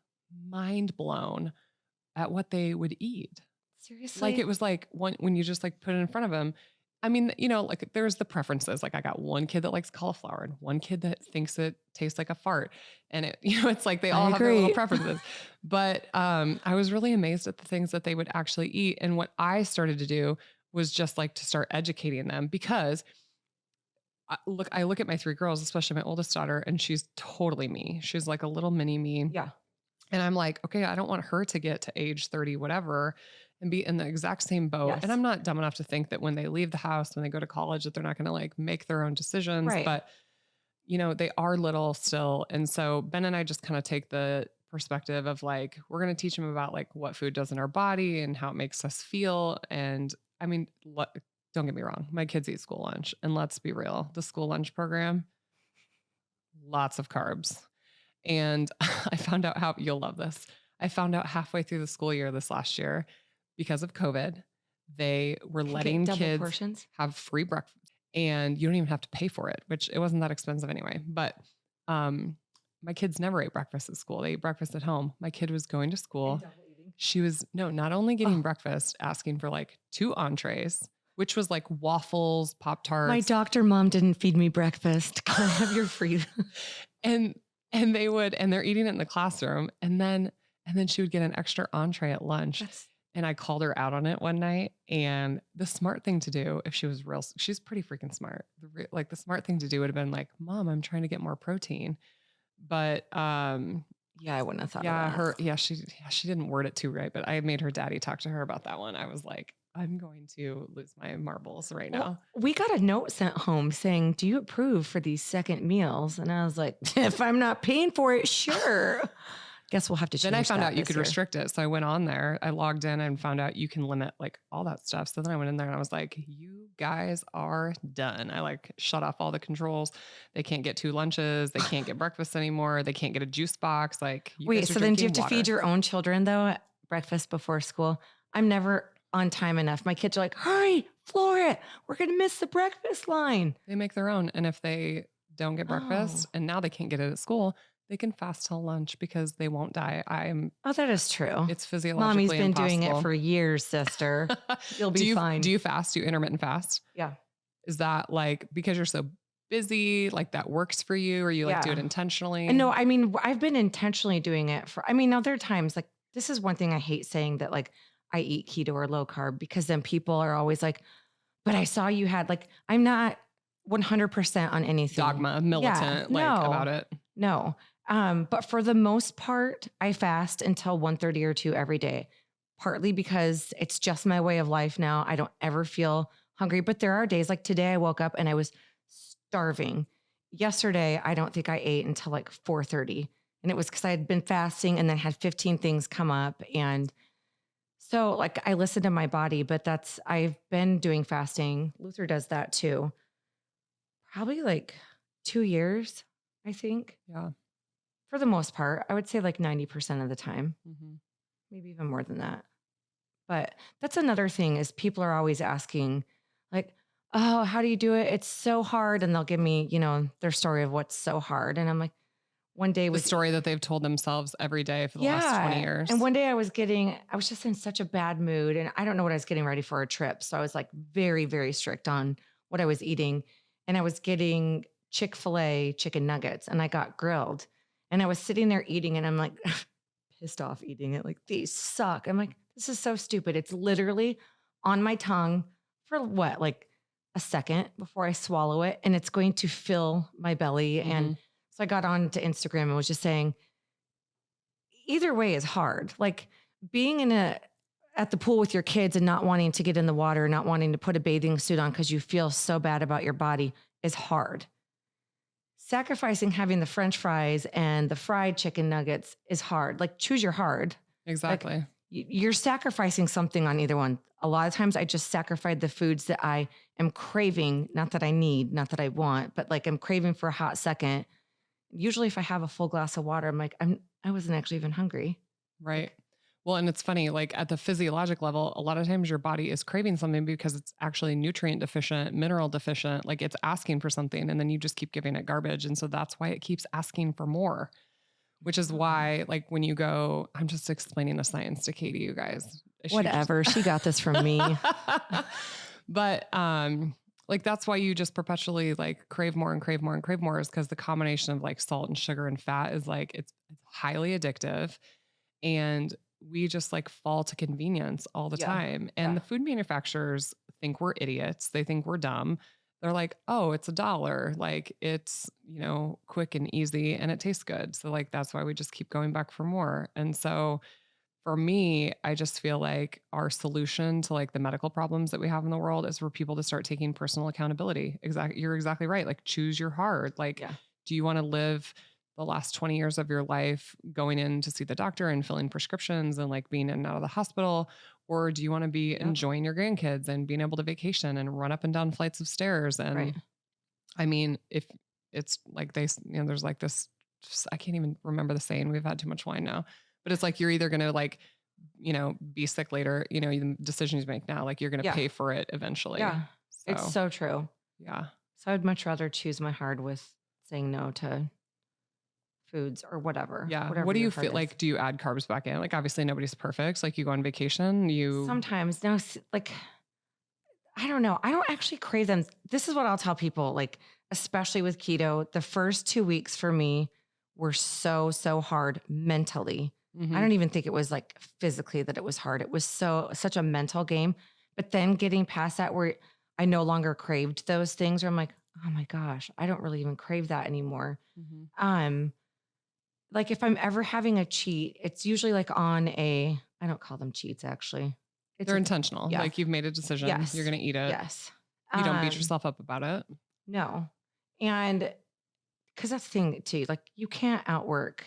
mind blown at what they would eat. Seriously? Like it was like when you just like put it in front of him. I mean, you know, like there's the preferences. Like I got one kid that likes cauliflower and one kid that thinks it tastes like a fart. And it, you know, it's like they I all have their little agree. preferences. But I was really amazed at the things that they would actually eat. And what I started to do was just like to start educating them because I look at my three girls, especially my oldest daughter, and she's totally me. She's like a little mini me. Yeah. And I'm like, okay, I don't want her to get to age 30, whatever, and be in the exact same boat. And Yes. I'm not dumb enough to think that when they leave the house, when they go to college, that they're not going to like make their own decisions. Right. But, you know, they are little still. And so Ben and I just kind of take the perspective of like, we're going to teach them about like what food does in our body and how it makes us feel. And I mean, don't get me wrong, my kids eat school lunch. And let's be real, the school lunch program, lots of carbs. And I found out how you'll love this. I found out halfway through the school year this last year, because of COVID, they were letting double kids portions. have free breakfast and you don't even have to pay for it, which it wasn't that expensive anyway. But my kids never ate breakfast at school. They ate breakfast at home. My kid was going to school. She was not only getting breakfast, asking for like 2 entrees, which was like waffles, Pop-Tarts. My doctor mom didn't feed me breakfast. Can I have your free? and they're eating it in the classroom. And then she would get an extra entree at lunch. And I called her out on it one night. And the smart thing to do, if she was she's pretty freaking smart. Like the smart thing to do would have been like, Mom, I'm trying to get more protein. But yeah, I wouldn't have thought of that. She didn't word it too right, but I made her daddy talk to her about that one. I was like, I'm going to lose my marbles right now. We got a note sent home saying, do you approve for these second meals? And I was like, if I'm not paying for it, sure. Guess we'll have to change that. Then I found out you could restrict it. So I went on there, I logged in and found out you can limit like all that stuff. So then I went in there and I was like, you guys are done. I like shut off all the controls. They can't get 2 lunches. They can't get breakfast anymore. They can't get a juice box. Like, wait, so then do you have to feed your own children though at breakfast before school? I'm never on time enough. My kids are like, hurry, floor it. We're going to miss the breakfast line. They make their own. And if they don't get breakfast and now they can't get it at school, they can fast till lunch because they won't die. That is true. It's physiologically Mommy's been impossible. doing it for years, sister. You'll be fine. Do you fast? Do you intermittent fast? Yeah. Is that like, because you're so busy, like that works for you, or you like do it intentionally? And no, I mean, I've been intentionally doing it now there are times like, this is one thing I hate saying that like I eat keto or low carb, because then people are always like, but I saw you had like, I'm not 100% on anything. Dogma, militant, about it. No. But for the most part, I fast until 1:30 or 2 every day, partly because it's just my way of life now. I don't ever feel hungry, but there are days like today I woke up and I was starving. Yesterday, I don't think I ate until like 4:30, and it was because I had been fasting and then had 15 things come up. And so like I listened to my body, but I've been doing fasting. Luther does that too. Probably like 2 years, I think. Yeah. For the most part, I would say like 90% of the time, maybe even more than that. But that's another thing is people are always asking like, oh, how do you do it? It's so hard. And they'll give me, their story of what's so hard. And I'm like, one day the story that they've told themselves every day for the last 20 years. And one day I was just in such a bad mood, and I don't know what I was getting ready for a trip. So I was like very, very strict on what I was eating. And I was getting Chick-fil-A chicken nuggets, and I got grilled. And I was sitting there eating, and I'm like pissed off eating it. Like, these suck. I'm like, this is so stupid. It's literally on my tongue for what, like a second before I swallow it. And it's going to fill my belly. And so I got on to Instagram and was just saying, either way is hard. Like being at the pool with your kids and not wanting to get in the water, not wanting to put a bathing suit on because you feel so bad about your body is hard. Sacrificing having the French fries and the fried chicken nuggets is hard. Like, choose your hard. Exactly. Like, you're sacrificing something on either one. A lot of times I just sacrifice the foods that I am craving, not that I need, not that I want, but like I'm craving for a hot second. Usually if I have a full glass of water, I'm like, I wasn't actually even hungry. Right. Well, and it's funny, like at the physiologic level, a lot of times your body is craving something because it's actually nutrient deficient, mineral deficient, like it's asking for something, and then you just keep giving it garbage. And so that's why it keeps asking for more. which is why like when you go, I'm just explaining the science to Katie, you guys. Whatever. She got this from me. But, like, that's why you just perpetually like crave more and crave more and crave more is because the combination of like salt and sugar and fat is like, it's highly addictive. And we just like fall to convenience all the time. And the food manufacturers think we're idiots. They think we're dumb. They're like, oh, it's $1. Like it's, you know, quick and easy and it tastes good. So like, that's why we just keep going back for more. And so for me, I just feel like our solution to like the medical problems that we have in the world is for people to start taking personal accountability. Exactly. You're exactly right. Like choose your heart. Like, do you want to live the last 20 years of your life going in to see the doctor and filling prescriptions and like being in and out of the hospital? Or do you want to be enjoying your grandkids and being able to vacation and run up and down flights of stairs? And I mean, if it's like they, you know, there's like this, I can't even remember the saying. We've had too much wine now. But it's like, you're either going to like, you know, be sick later, you know, the decisions you make now, like you're going to pay for it eventually. Yeah. So, it's so true. Yeah. So I'd much rather choose my heart with saying no to foods or whatever. Yeah. Whatever what do you feel like? Do you add carbs back in? Like, obviously nobody's perfect. Like you go on vacation, sometimes no, like, I don't know. I don't actually crave them. This is what I'll tell people, like, especially with keto, the first 2 weeks for me were so hard mentally. I don't even think it was like physically that it was hard. It was such a mental game. But then getting past that where I no longer craved those things, where I'm like, oh my gosh, I don't really even crave that anymore. Like if I'm ever having a cheat, it's usually like I don't call them cheats actually. They're intentional. Like you've made a decision. You're going to eat it. You don't beat yourself up about it. No. And because that's the thing too, like you can't outwork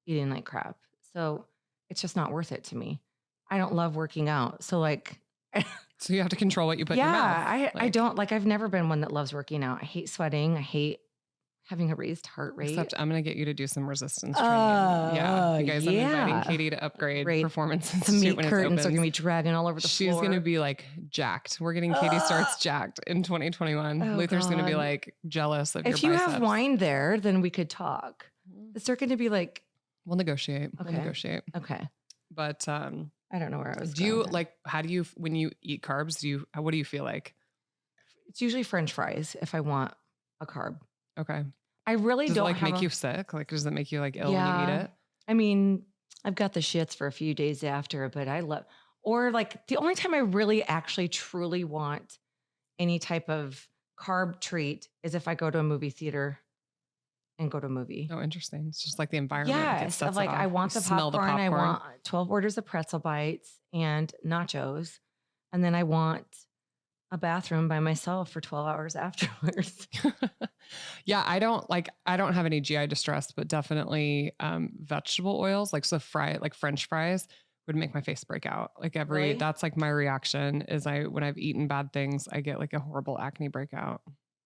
eating like crap. So it's just not worth it to me. I don't love working out. So like, so you have to control what you put in your mouth. I don't like, I've never been one that loves working out. I hate sweating. I hate having a raised heart rate. Except I'm going to get you to do some resistance training. You guys, I'm inviting Katie to upgrade Performance Institute when curtains it are going to be dragging all over the floor. She's going to be like jacked. We're getting Katie starts jacked in 2021. Luther's going to be like jealous of your biceps. If you have wine there, then we could talk. Is there going to be like... We'll negotiate. Okay. We'll negotiate. Okay. But I don't know where I was going. Do you like, how do you, when you eat carbs, what do you feel like? It's usually French fries if I want a carb. Okay. I really don't like make you sick? Like, does it make you like ill when you eat it? I mean, I've got the shits for a few days after, but or like the only time I really actually truly want any type of carb treat is if I go to a movie theater and go to a movie. Oh, interesting. It's just like the environment. Yes. Like I want the popcorn. I want 12 orders of pretzel bites and nachos. And then I want a bathroom by myself for 12 hours afterwards. Yeah. I don't have any GI distress, but definitely vegetable oils, like French fries would make my face break out. Like that's like my reaction is when I've eaten bad things, I get like a horrible acne breakout.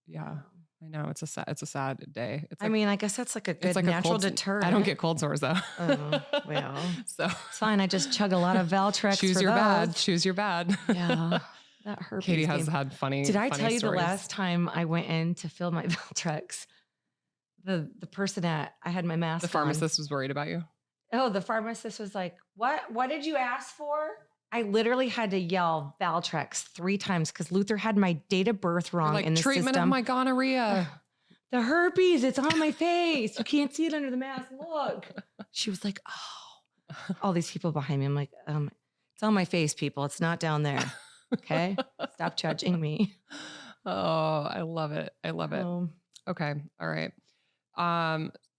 Yeah. I know it's a sad day. It's like, I mean, I guess that's like a good natural deterrent. I don't get cold sores though. Oh, well, so it's fine. I just chug a lot of Valtrex. Choose your bad. Yeah. That herpes Katie has had funny. Did I tell you stories. The last time I went in to fill my Valtrex, the person I had my mask. The pharmacist was worried about you. Oh, the pharmacist was like, "What did you ask for?" I literally had to yell Valtrex 3 times because Luther had my date of birth wrong in the treatment system. of my gonorrhea. The herpes, it's on my face. You can't see it under the mask. Look. She was like, "Oh." All these people behind me. I'm like, it's on my face, people. It's not down there. Okay. Stop judging me. Oh, I love it. I love it. Okay. All right.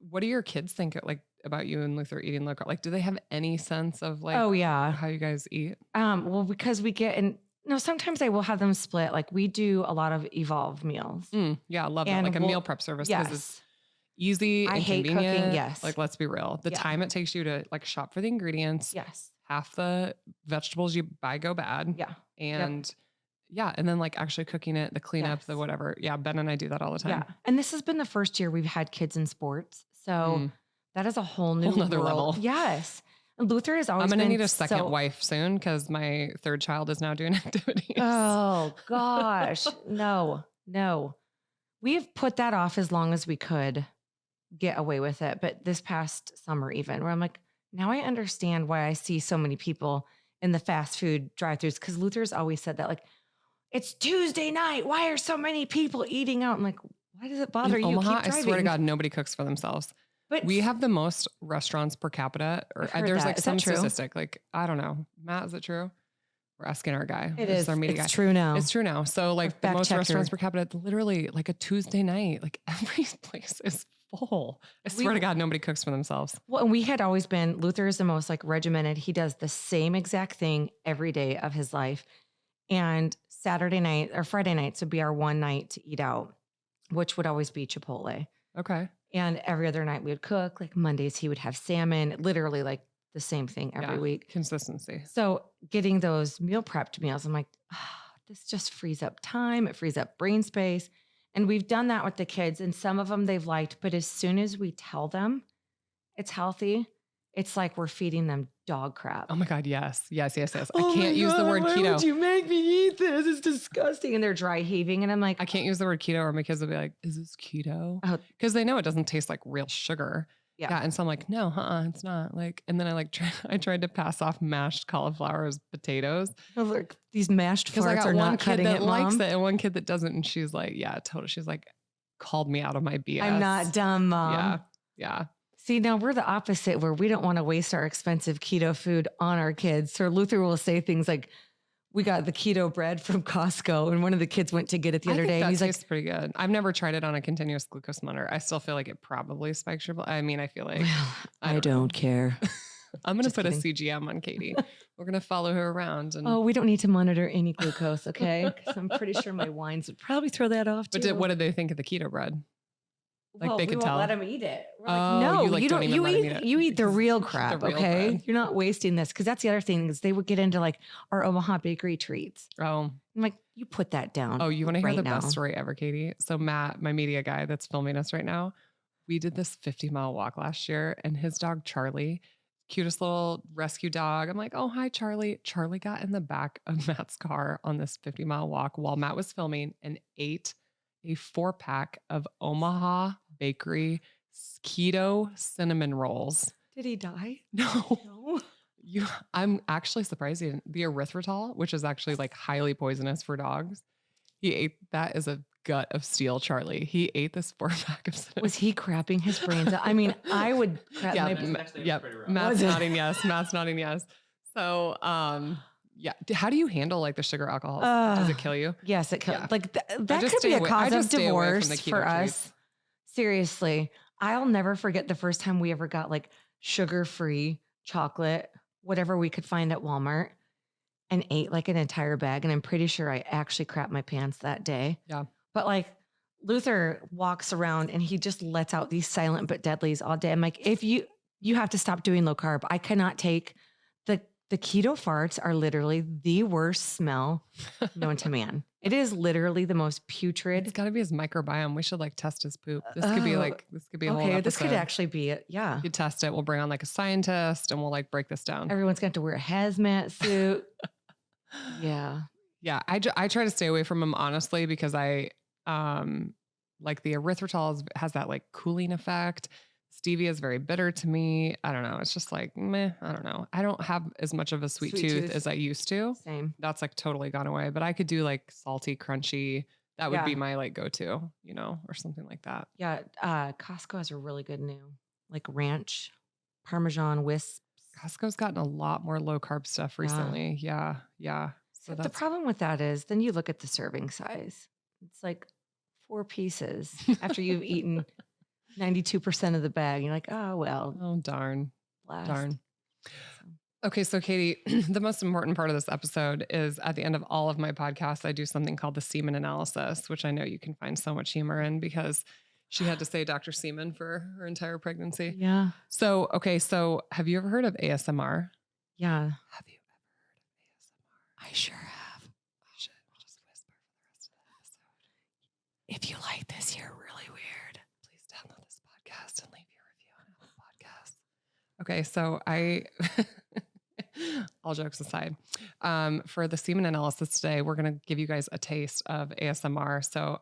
What do your kids think about you and Luther eating low carb? Like, do they have any sense of like, oh yeah, how you guys eat? Well, because we get sometimes I will have them split. Like we do a lot of Evolve meals. Yeah. I love it. Like a meal prep service. Yes. It's easy. I and hate convenient. Cooking. Yes. Like, let's be real. The time it takes you to like shop for the ingredients. Yes. Half the vegetables you buy go bad. Yeah. And and then like actually cooking it, the cleanup, the whatever. Yeah. Ben and I do that all the time. Yeah. And this has been the first year we've had kids in sports. So that is a whole nother level. Yes. And Luther has always I'm going to need a second wife soon because my third child is now doing activities. Oh gosh. No. We've put that off as long as we could. get away with it. But this past summer, even where I'm like, now I understand why I see so many people in the fast food drive-thrus. Because Luther's always said that, like, it's Tuesday night. Why are so many people eating out? I'm like, why does it bother In you? Omaha, Keep driving. I swear to God, nobody cooks for themselves. But We have the most restaurants per capita. Or I've heard there's that. like Is some that true? statistic. Like, I don't know. Matt, is it true? We're asking our guy. It This is. our media It's guy. true now. It's true now. So like the fact most checker. restaurants per capita, literally like a Tuesday night, like every place is full. I swear to God, nobody cooks for themselves. Well, and we had always been, Luther is the most like regimented. He does the same exact thing every day of his life. And Saturday night or Friday nights would be our one night to eat out, which would always be Chipotle. Okay. And every other night we would cook. Like Mondays, he would have salmon, literally like the same thing every week. Consistency. So getting those meal prepped meals, I'm like, this just frees up time. It frees up brain space. And we've done that with the kids, and some of them they've liked. But as soon as we tell them it's healthy, it's like we're feeding them dog crap. Oh my God. Yes. Yes. Yes. Yes. Oh I can't my use the God, word why keto. would you make me eat this? It's disgusting. And they're dry heaving. And I'm like, I can't use the word keto or my kids will be like, is this keto? Oh. Because they know it doesn't taste like real sugar. Yeah. And so I'm like, no, it's not. Like, and then I tried to pass off mashed cauliflower as potatoes. oh, look, these mashed Because I farts got are one not kid cutting that it, likes Mom. it and one kid that doesn't. And she's like, yeah, totally. She's like, called me out of my BS. I'm not dumb, Mom. Yeah. Yeah. See, now we're the opposite where we don't want to waste our expensive keto food on our kids. So Luther will say things like, we got the keto bread from Costco, and one of the kids went to get it the other day. And he's like, tastes pretty good. I've never tried it on a continuous glucose monitor. I still feel like it probably spikes your blood. I mean, I feel like I don't care. I'm going to Just put kidding. a CGM on Katie. We're going to follow her around. And Oh, we don't need to monitor any glucose, okay? 'Cause I'm pretty sure my wines would probably throw that off too. But what did they think of the keto bread? Like they we could won't tell. let them eat it. We're Oh, like, no, you, like, you don't don't. even You let 'em eat. eat it. You eat the Because real the crap, real okay? bread. You're not wasting this because that's the other thing is they would get into like our Omaha bakery treats. Oh, I'm like, you put that down. oh, you want to hear right the now. best story ever, Katie? So Matt, my media guy that's filming us right now, we did this 50-mile walk last year and his dog, Charlie, cutest little rescue dog. I'm like, oh, hi, Charlie. Charlie got in the back of Matt's car on this 50-mile walk while Matt was filming and ate a 4-pack of Omaha Bakery keto cinnamon rolls. Did he die? No. No. I'm actually surprised he didn't. The erythritol, which is actually like highly poisonous for dogs, he ate that as a gut of steel, Charlie. He ate this 4-pack of cinnamon. Was he crapping his brains out? I mean, I would crap Yeah, my Matt's nodding yes. Matt's nodding yes. So, yeah. How do you handle like the sugar alcohol? Does it kill you? Yes, it could. Yeah. Like that just could stay be a away- I cause of just stay away from divorce the keto for treats. us. Seriously, I'll never forget the first time we ever got like sugar-free chocolate, whatever we could find at Walmart, and ate like an entire bag. And I'm pretty sure I actually crapped my pants that day. Yeah. But like Luther walks around and he just lets out these silent but deadlies all day. I'm like, if you have to stop doing low carb. I cannot take the keto farts are literally the worst smell known to man. It is literally the most putrid. It's got to be his microbiome. We should like test his poop. This could be a whole okay. episode. This could actually be it. Yeah. You test it. We'll bring on like a scientist and we'll like break this down. Everyone's going to wear a hazmat suit. Yeah. Yeah. I try to stay away from them honestly because I like the erythritol has that like cooling effect. Stevia is very bitter to me. I don't know. It's just like, meh, I don't know. I don't have as much of a sweet tooth as I used to. Same. That's like totally gone away, but I could do like salty, crunchy. That would be Yeah. my like go-to, or something like that. Yeah. Costco has a really good new like ranch Parmesan wisps. Costco's gotten a lot more low carb stuff recently. Yeah. Yeah. So The that's problem with that is then you look at the serving size. It's like 4 pieces after you've eaten 92% of the bag. You're like, oh, well, oh, darn. blast. Darn. So, Okay, so Katie, the most important part of this episode is at the end of all of my podcasts, I do something called the Semen Analysis, which I know you can find so much humor in because she had to say Dr. Semen for her entire pregnancy. yeah. So, okay, so have you ever heard of ASMR? Yeah. Have you ever heard of ASMR? I sure have. Oh, shit, we'll just whisper for the rest of the episode. If you like this, you're really weird. Please download this podcast and leave your review on Apple Podcasts. Okay, so all jokes aside, for the semen analysis today, we're going to give you guys a taste of ASMR. So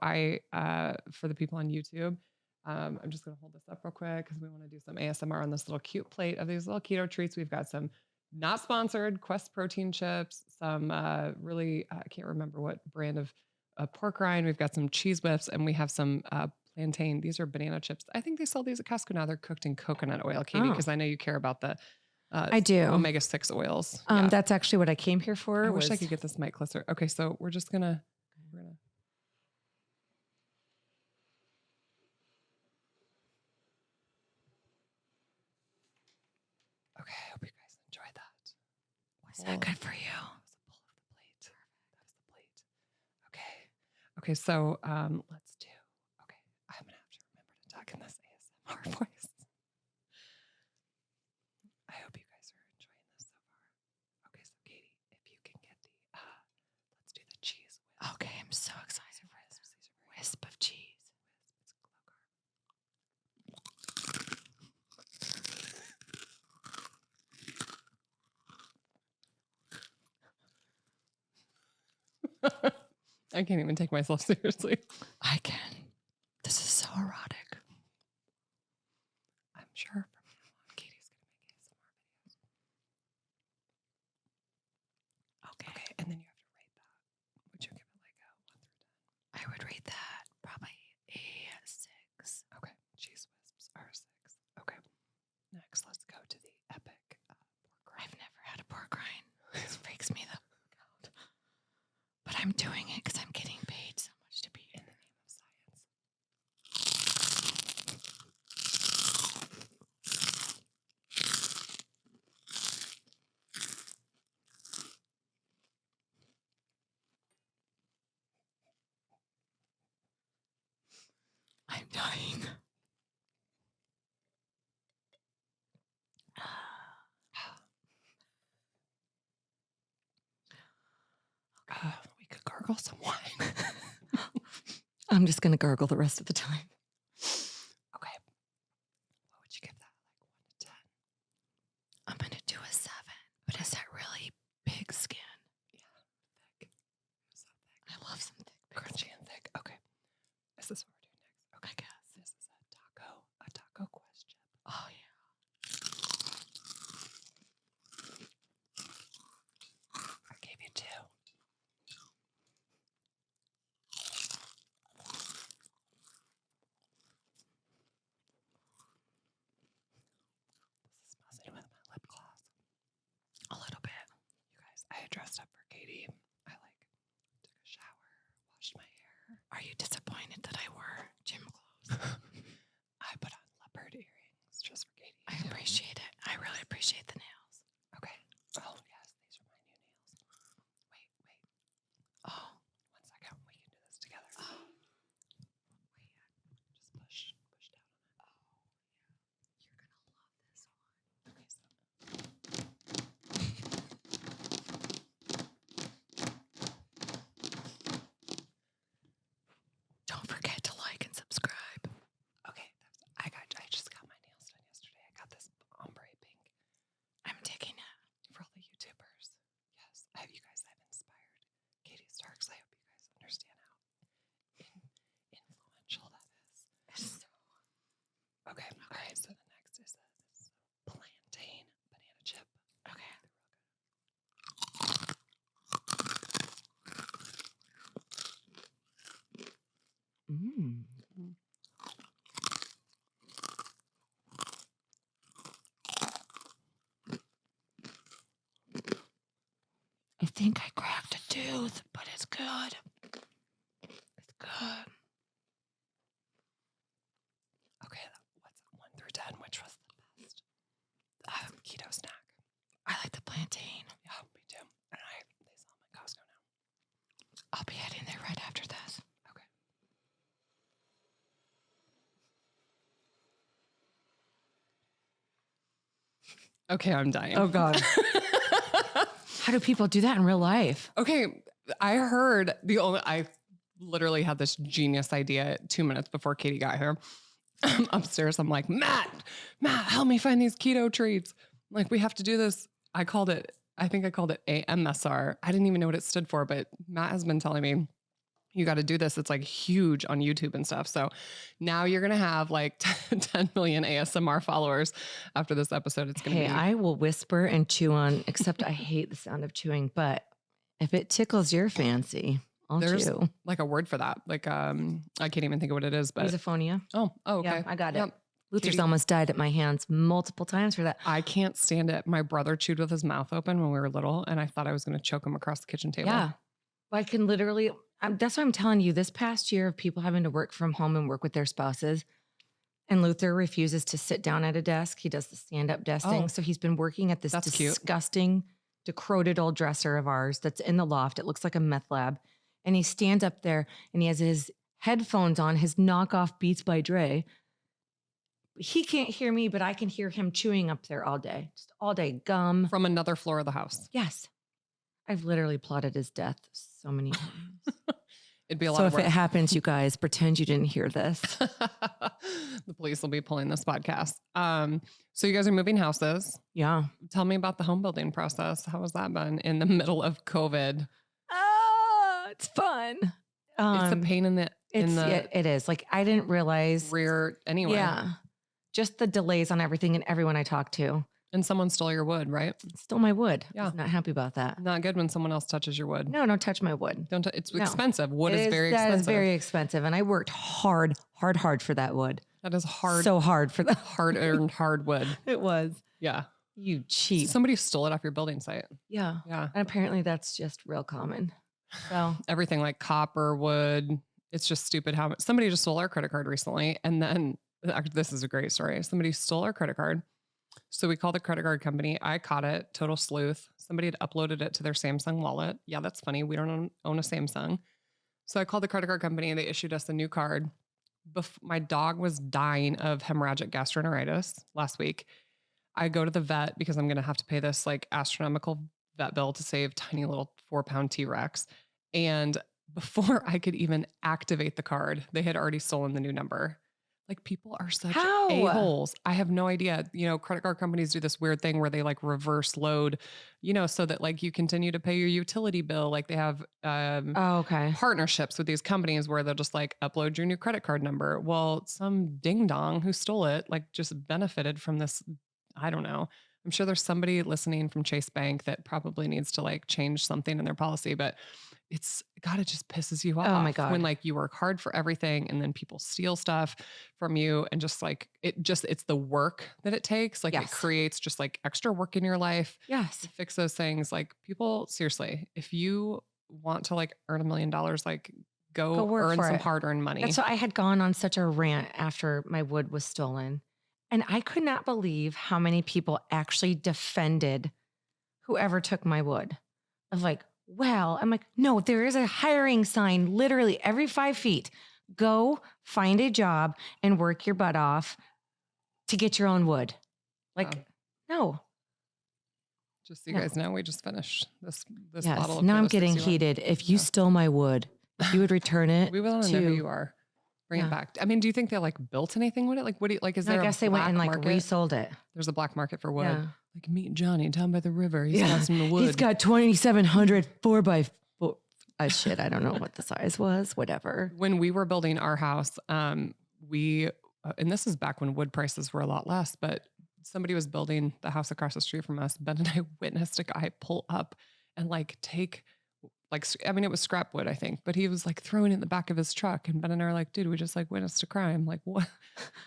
for the people on YouTube, I'm just going to hold this up real quick because we want to do some ASMR on this little cute plate of these little keto treats. We've got some not sponsored Quest protein chips, some really, I can't remember what brand of pork rind. We've got some cheese whips, and we have some plantain. These are banana chips. I think they sell these at Costco now. They're cooked in coconut oil, Katie, because I know you care about the I do. omega-6 oils. That's actually what I came here for. I wish I could get this mic closer. Okay, so we're gonna. Okay, I hope you guys enjoyed that. Was that good for you? That was a pull of the plate. That was the plate. Okay, so let's do. Okay, I'm gonna have to remember to talk in this ASMR voice. I hope you guys are enjoying this so far. Okay, so Katie, if you can get the, let's do the cheese whisk. Okay, I'm so excited for this. Wisp of cheese. It's low carb. I can't even take myself seriously. I can. This is so erotic. I'm sure from now on, Katie's going to make ASMR videos. Okay, and then you have to rate that. Would you give it like a 1 through 10? I would rate that probably a 6. Okay, cheese wisps are 6. Okay, next let's go to the epic pork rind. I've never had a pork rind. This freaks me the fuck out. But I'm doing it because I'm getting paid so much to be In the name of science. I'm dying. We could gargle some wine. I'm just going to gargle the rest of the time. Okay. What would you give that? Like 1 to 10? I'm going to do a 7. But is that really big skin? Yeah, thick. So thick. I love some thick. Crunchy and thick. Okay. Is this what we're doing next? Okay. I guess. This is a taco quest chip. Oh, yeah. I gave you 2. This is messing with my lip gloss. A little bit. You guys, I had dressed up for Katie. I took a shower, washed my hair. Are you disappointed that I wore gym clothes? I put on leopard earrings just for Katie. I appreciate it. I really appreciate the nails. Okay. Oh, yes, these are my new nails. Wait. Oh. 1 second. We can do this together. Oh. Wait. Just push down on it. Oh, yeah. You're going to love this one. Okay, so. Don't forget to like and subscribe. Okay, I just got my nails done yesterday. I got this ombre pink I'm taking it. for all the YouTubers. Yes, you guys have inspired Katie Starks. I hope you guys understand how influential that is. Okay, all right. So the next is this plantain banana chip. Okay. Mm. I think I cracked a tooth, but it's good. It's good. Okay, what's 1 through 10? Which was the best? Keto snack. I like the plantain. Yeah, me too. And they sell them at Costco now. I'll be heading there right after this. Okay. Okay, I'm dying. Oh, God. How do people do that in real life? Okay, I literally had this genius idea 2 minutes before Katie got here. Upstairs, I'm like, Matt, help me find these keto treats. Like, we have to do this. I think I called it AMSR. I didn't even know what it stood for, but Matt has been telling me you got to do this. It's like huge on YouTube and stuff. So now you're going to have like 10 million ASMR followers after this episode. It's going to Hey, be. I will whisper and chew on, except I hate the sound of chewing, but if it tickles your fancy, I'll There's chew. like a word for that. Like, I can't even think of what it is, but. Misophonia. Oh, okay. Yeah, I got it. Yep. Luther's Katie, almost died at my hands multiple times for that. I can't stand it. My brother chewed with his mouth open when we were little, and I thought I was going to choke him across the kitchen table. Yeah. I can literally, that's what I'm telling you. This past year of people having to work from home and work with their spouses, and Luther refuses to sit down at a desk. He does the stand-up desk thing. So he's been working at this disgusting, decrepit old dresser of ours that's in the loft. It looks like a meth lab. And he stands up there and he has his headphones on, his knockoff Beats by Dre. He can't hear me, but I can hear him chewing up there all day. Just all day. Gum. From another floor of the house. Yes. I've literally plotted his death so many times. It'd be a lot So of if work. it happens, you guys, pretend you didn't hear this. The police will be pulling this podcast. So you guys are moving houses. Yeah. Tell me about the home building process. How has that been in the middle of COVID? It's fun. It's a pain in the It is. Like, I didn't realize. rear anyway. Yeah. Just the delays on everything and everyone I talked to. And someone stole your wood, right? Stole my wood. Yeah. I was not happy about that. Not good when someone else touches your wood. No, don't touch my wood. It's expensive. Wood is very That expensive. is very expensive. And I worked hard for that wood. That is hard. So hard for that. Hard-earned hardwood. It was. Yeah. You cheap. Somebody stole it off your building site. Yeah. Yeah. And apparently that's just real common. So Everything like copper, wood. It's just stupid how much. Somebody just stole our credit card recently. And then, this is a great story. Somebody stole our credit card. So we called the credit card company. I caught it. Total sleuth. Somebody had uploaded it to their Samsung wallet. Yeah, that's funny. We don't own a Samsung. So I called the credit card company and they issued us a new card. My dog was dying of hemorrhagic gastroenteritis last week. I go to the vet because I'm going to have to pay this like astronomical vet bill to save tiny little 4-pound T-Rex. And before I could even activate the card, they had already stolen the new number. Like, people are such a-holes. I have no idea. You know, credit card companies do this weird thing where they like reverse load, you know, so that like you continue to pay your utility bill. Like they have partnerships with these companies where they'll just like upload your new credit card number. Well, some ding dong who stole it, like just benefited from this. I don't know. I'm sure there's somebody listening from Chase Bank that probably needs to like change something in their policy, but it just pisses you off. Oh my God. When like you work hard for everything and then people steal stuff from you and just like, it's the work that it takes. Like it creates just like extra work in your life. Yes. To fix those things. Like people, seriously, if you want to like earn $1 million, like go earn some hard-earned money. That's why I had gone on such a rant after my wood was stolen. And I could not believe how many people actually defended whoever took my wood. Of like, well, I'm like, no, there is a hiring sign literally every 5 feet. Go find a job and work your butt off to get your own wood. Like, no. Just so you guys know, we just finished this yes. bottle of now I'm KETO getting 61. heated. If you stole my wood, if you would return it. We will know who you are. Bring it back. I mean, do you think they like built anything with it? Like, what do you like? Is there? I guess they went and like market? resold it. There's a black market for wood. Yeah. Like, meet Johnny down by the river. He's got some wood. He's got 2,700 4x4. Shit, I don't know what the size was. Whatever. When we were building our house, and this is back when wood prices were a lot less, but somebody was building the house across the street from us. Ben and I witnessed a guy pull up and like take. Like, I mean, it was scrap wood, I think, but he was like throwing it in the back of his truck. And Ben and I are like, dude, we just like witnessed a crime. Like, what?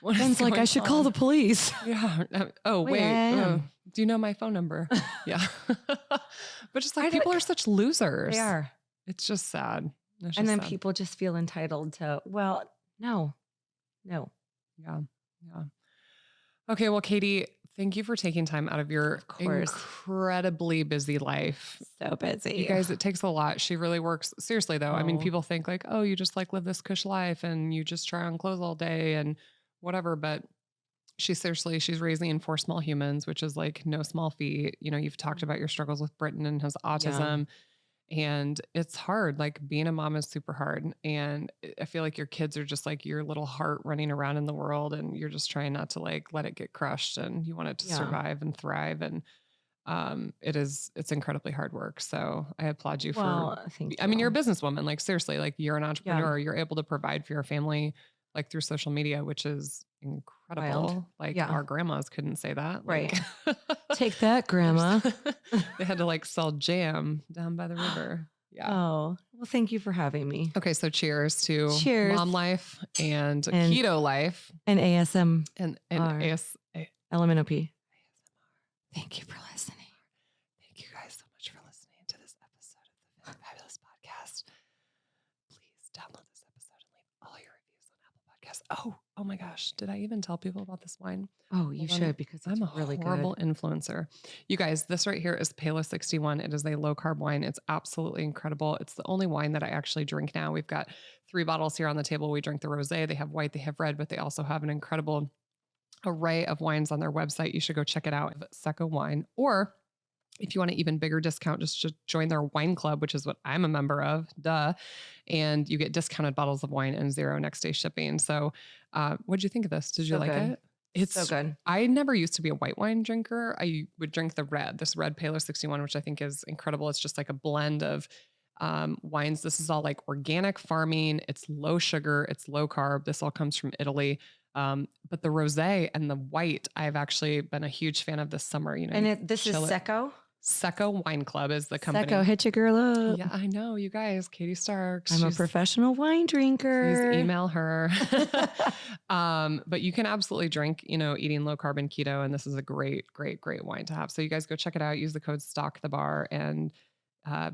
Ben's like, I should call the police. Yeah. Oh, wait. Do you know my phone number? Yeah. But just like people are such losers. They are. It's just sad. And then people just feel entitled to, well, no. Yeah. Yeah. Okay. Well, Katie, thank you for taking time out of your incredibly busy life. So busy. You guys, it takes a lot. She really works. Seriously, though. I mean, people think like, oh, you just like live this cush life and you just try on clothes all day and whatever. But she's raising 4 small humans, which is like no small feat. You know, you've talked about your struggles with Britton and his autism. And it's hard. Like being a mom is super hard. And I feel like your kids are just like your little heart running around in the world. And you're just trying not to like let it get crushed. And you want it to survive and thrive. And it's incredibly hard work. So I applaud you Well, thank I mean, you're a you. businesswoman, like seriously, like you're an Yeah. entrepreneur, you're able to provide for your family, like through social media, which is Wild. incredible. Like Yeah. our grandmas couldn't say that. Right. Like Take that, grandma. they had to like sell jam down by the river. Yeah. Oh, well, thank you for having me. Okay. So cheers to Cheers. mom life and And- keto life And ASM, and R. LMNOP. Thank you for listening. Thank you guys so much for listening to this episode of the Fit and Fabulous podcast. Please download this episode and leave all your reviews on Apple Podcasts. Oh my gosh. Did I even tell people about this wine? Oh, you should, because it's I'm a really horrible good. influencer. You guys, this right here is Palo 61. It is a low carb wine. It's absolutely incredible. It's the only wine that I actually drink now. We've got 3 bottles here on the table. We drink the rosé. They have white, they have red, but they also have an incredible array of wines on their website. You should go check it out. Secco Wine. Or if you want an even bigger discount, just join their wine club, which is what I'm a member of. Duh. And you get discounted bottles of wine and 0 next day shipping. So what'd you think of this? Did you like good. it? It's so good. I never used to be a white wine drinker. I would drink this red Palo 61, which I think is incredible. It's just like a blend of wines. This is all like organic farming. It's low sugar. It's low carb. This all comes from Italy. But the rosé and the white, I've actually been a huge fan of this summer. You know, And this is Secco? Secco Wine Club is the company. Secco, hit your girl up. Yeah, I know, you guys. Katie Starks. I'm a professional wine drinker. Please email her. But you can absolutely drink, eating low carb and keto. And this is a great, great, great wine to have. So you guys go check it out. Use the code STOCKTHEBAR, and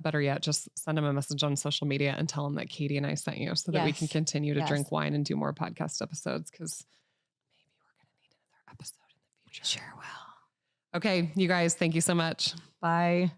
better yet, just send them a message on social media and tell them that Katie and I sent you, so that we can continue to drink wine and do more podcast episodes, because maybe we're going to need another episode in the future. Sure will. Okay, you guys, thank you so much. Bye.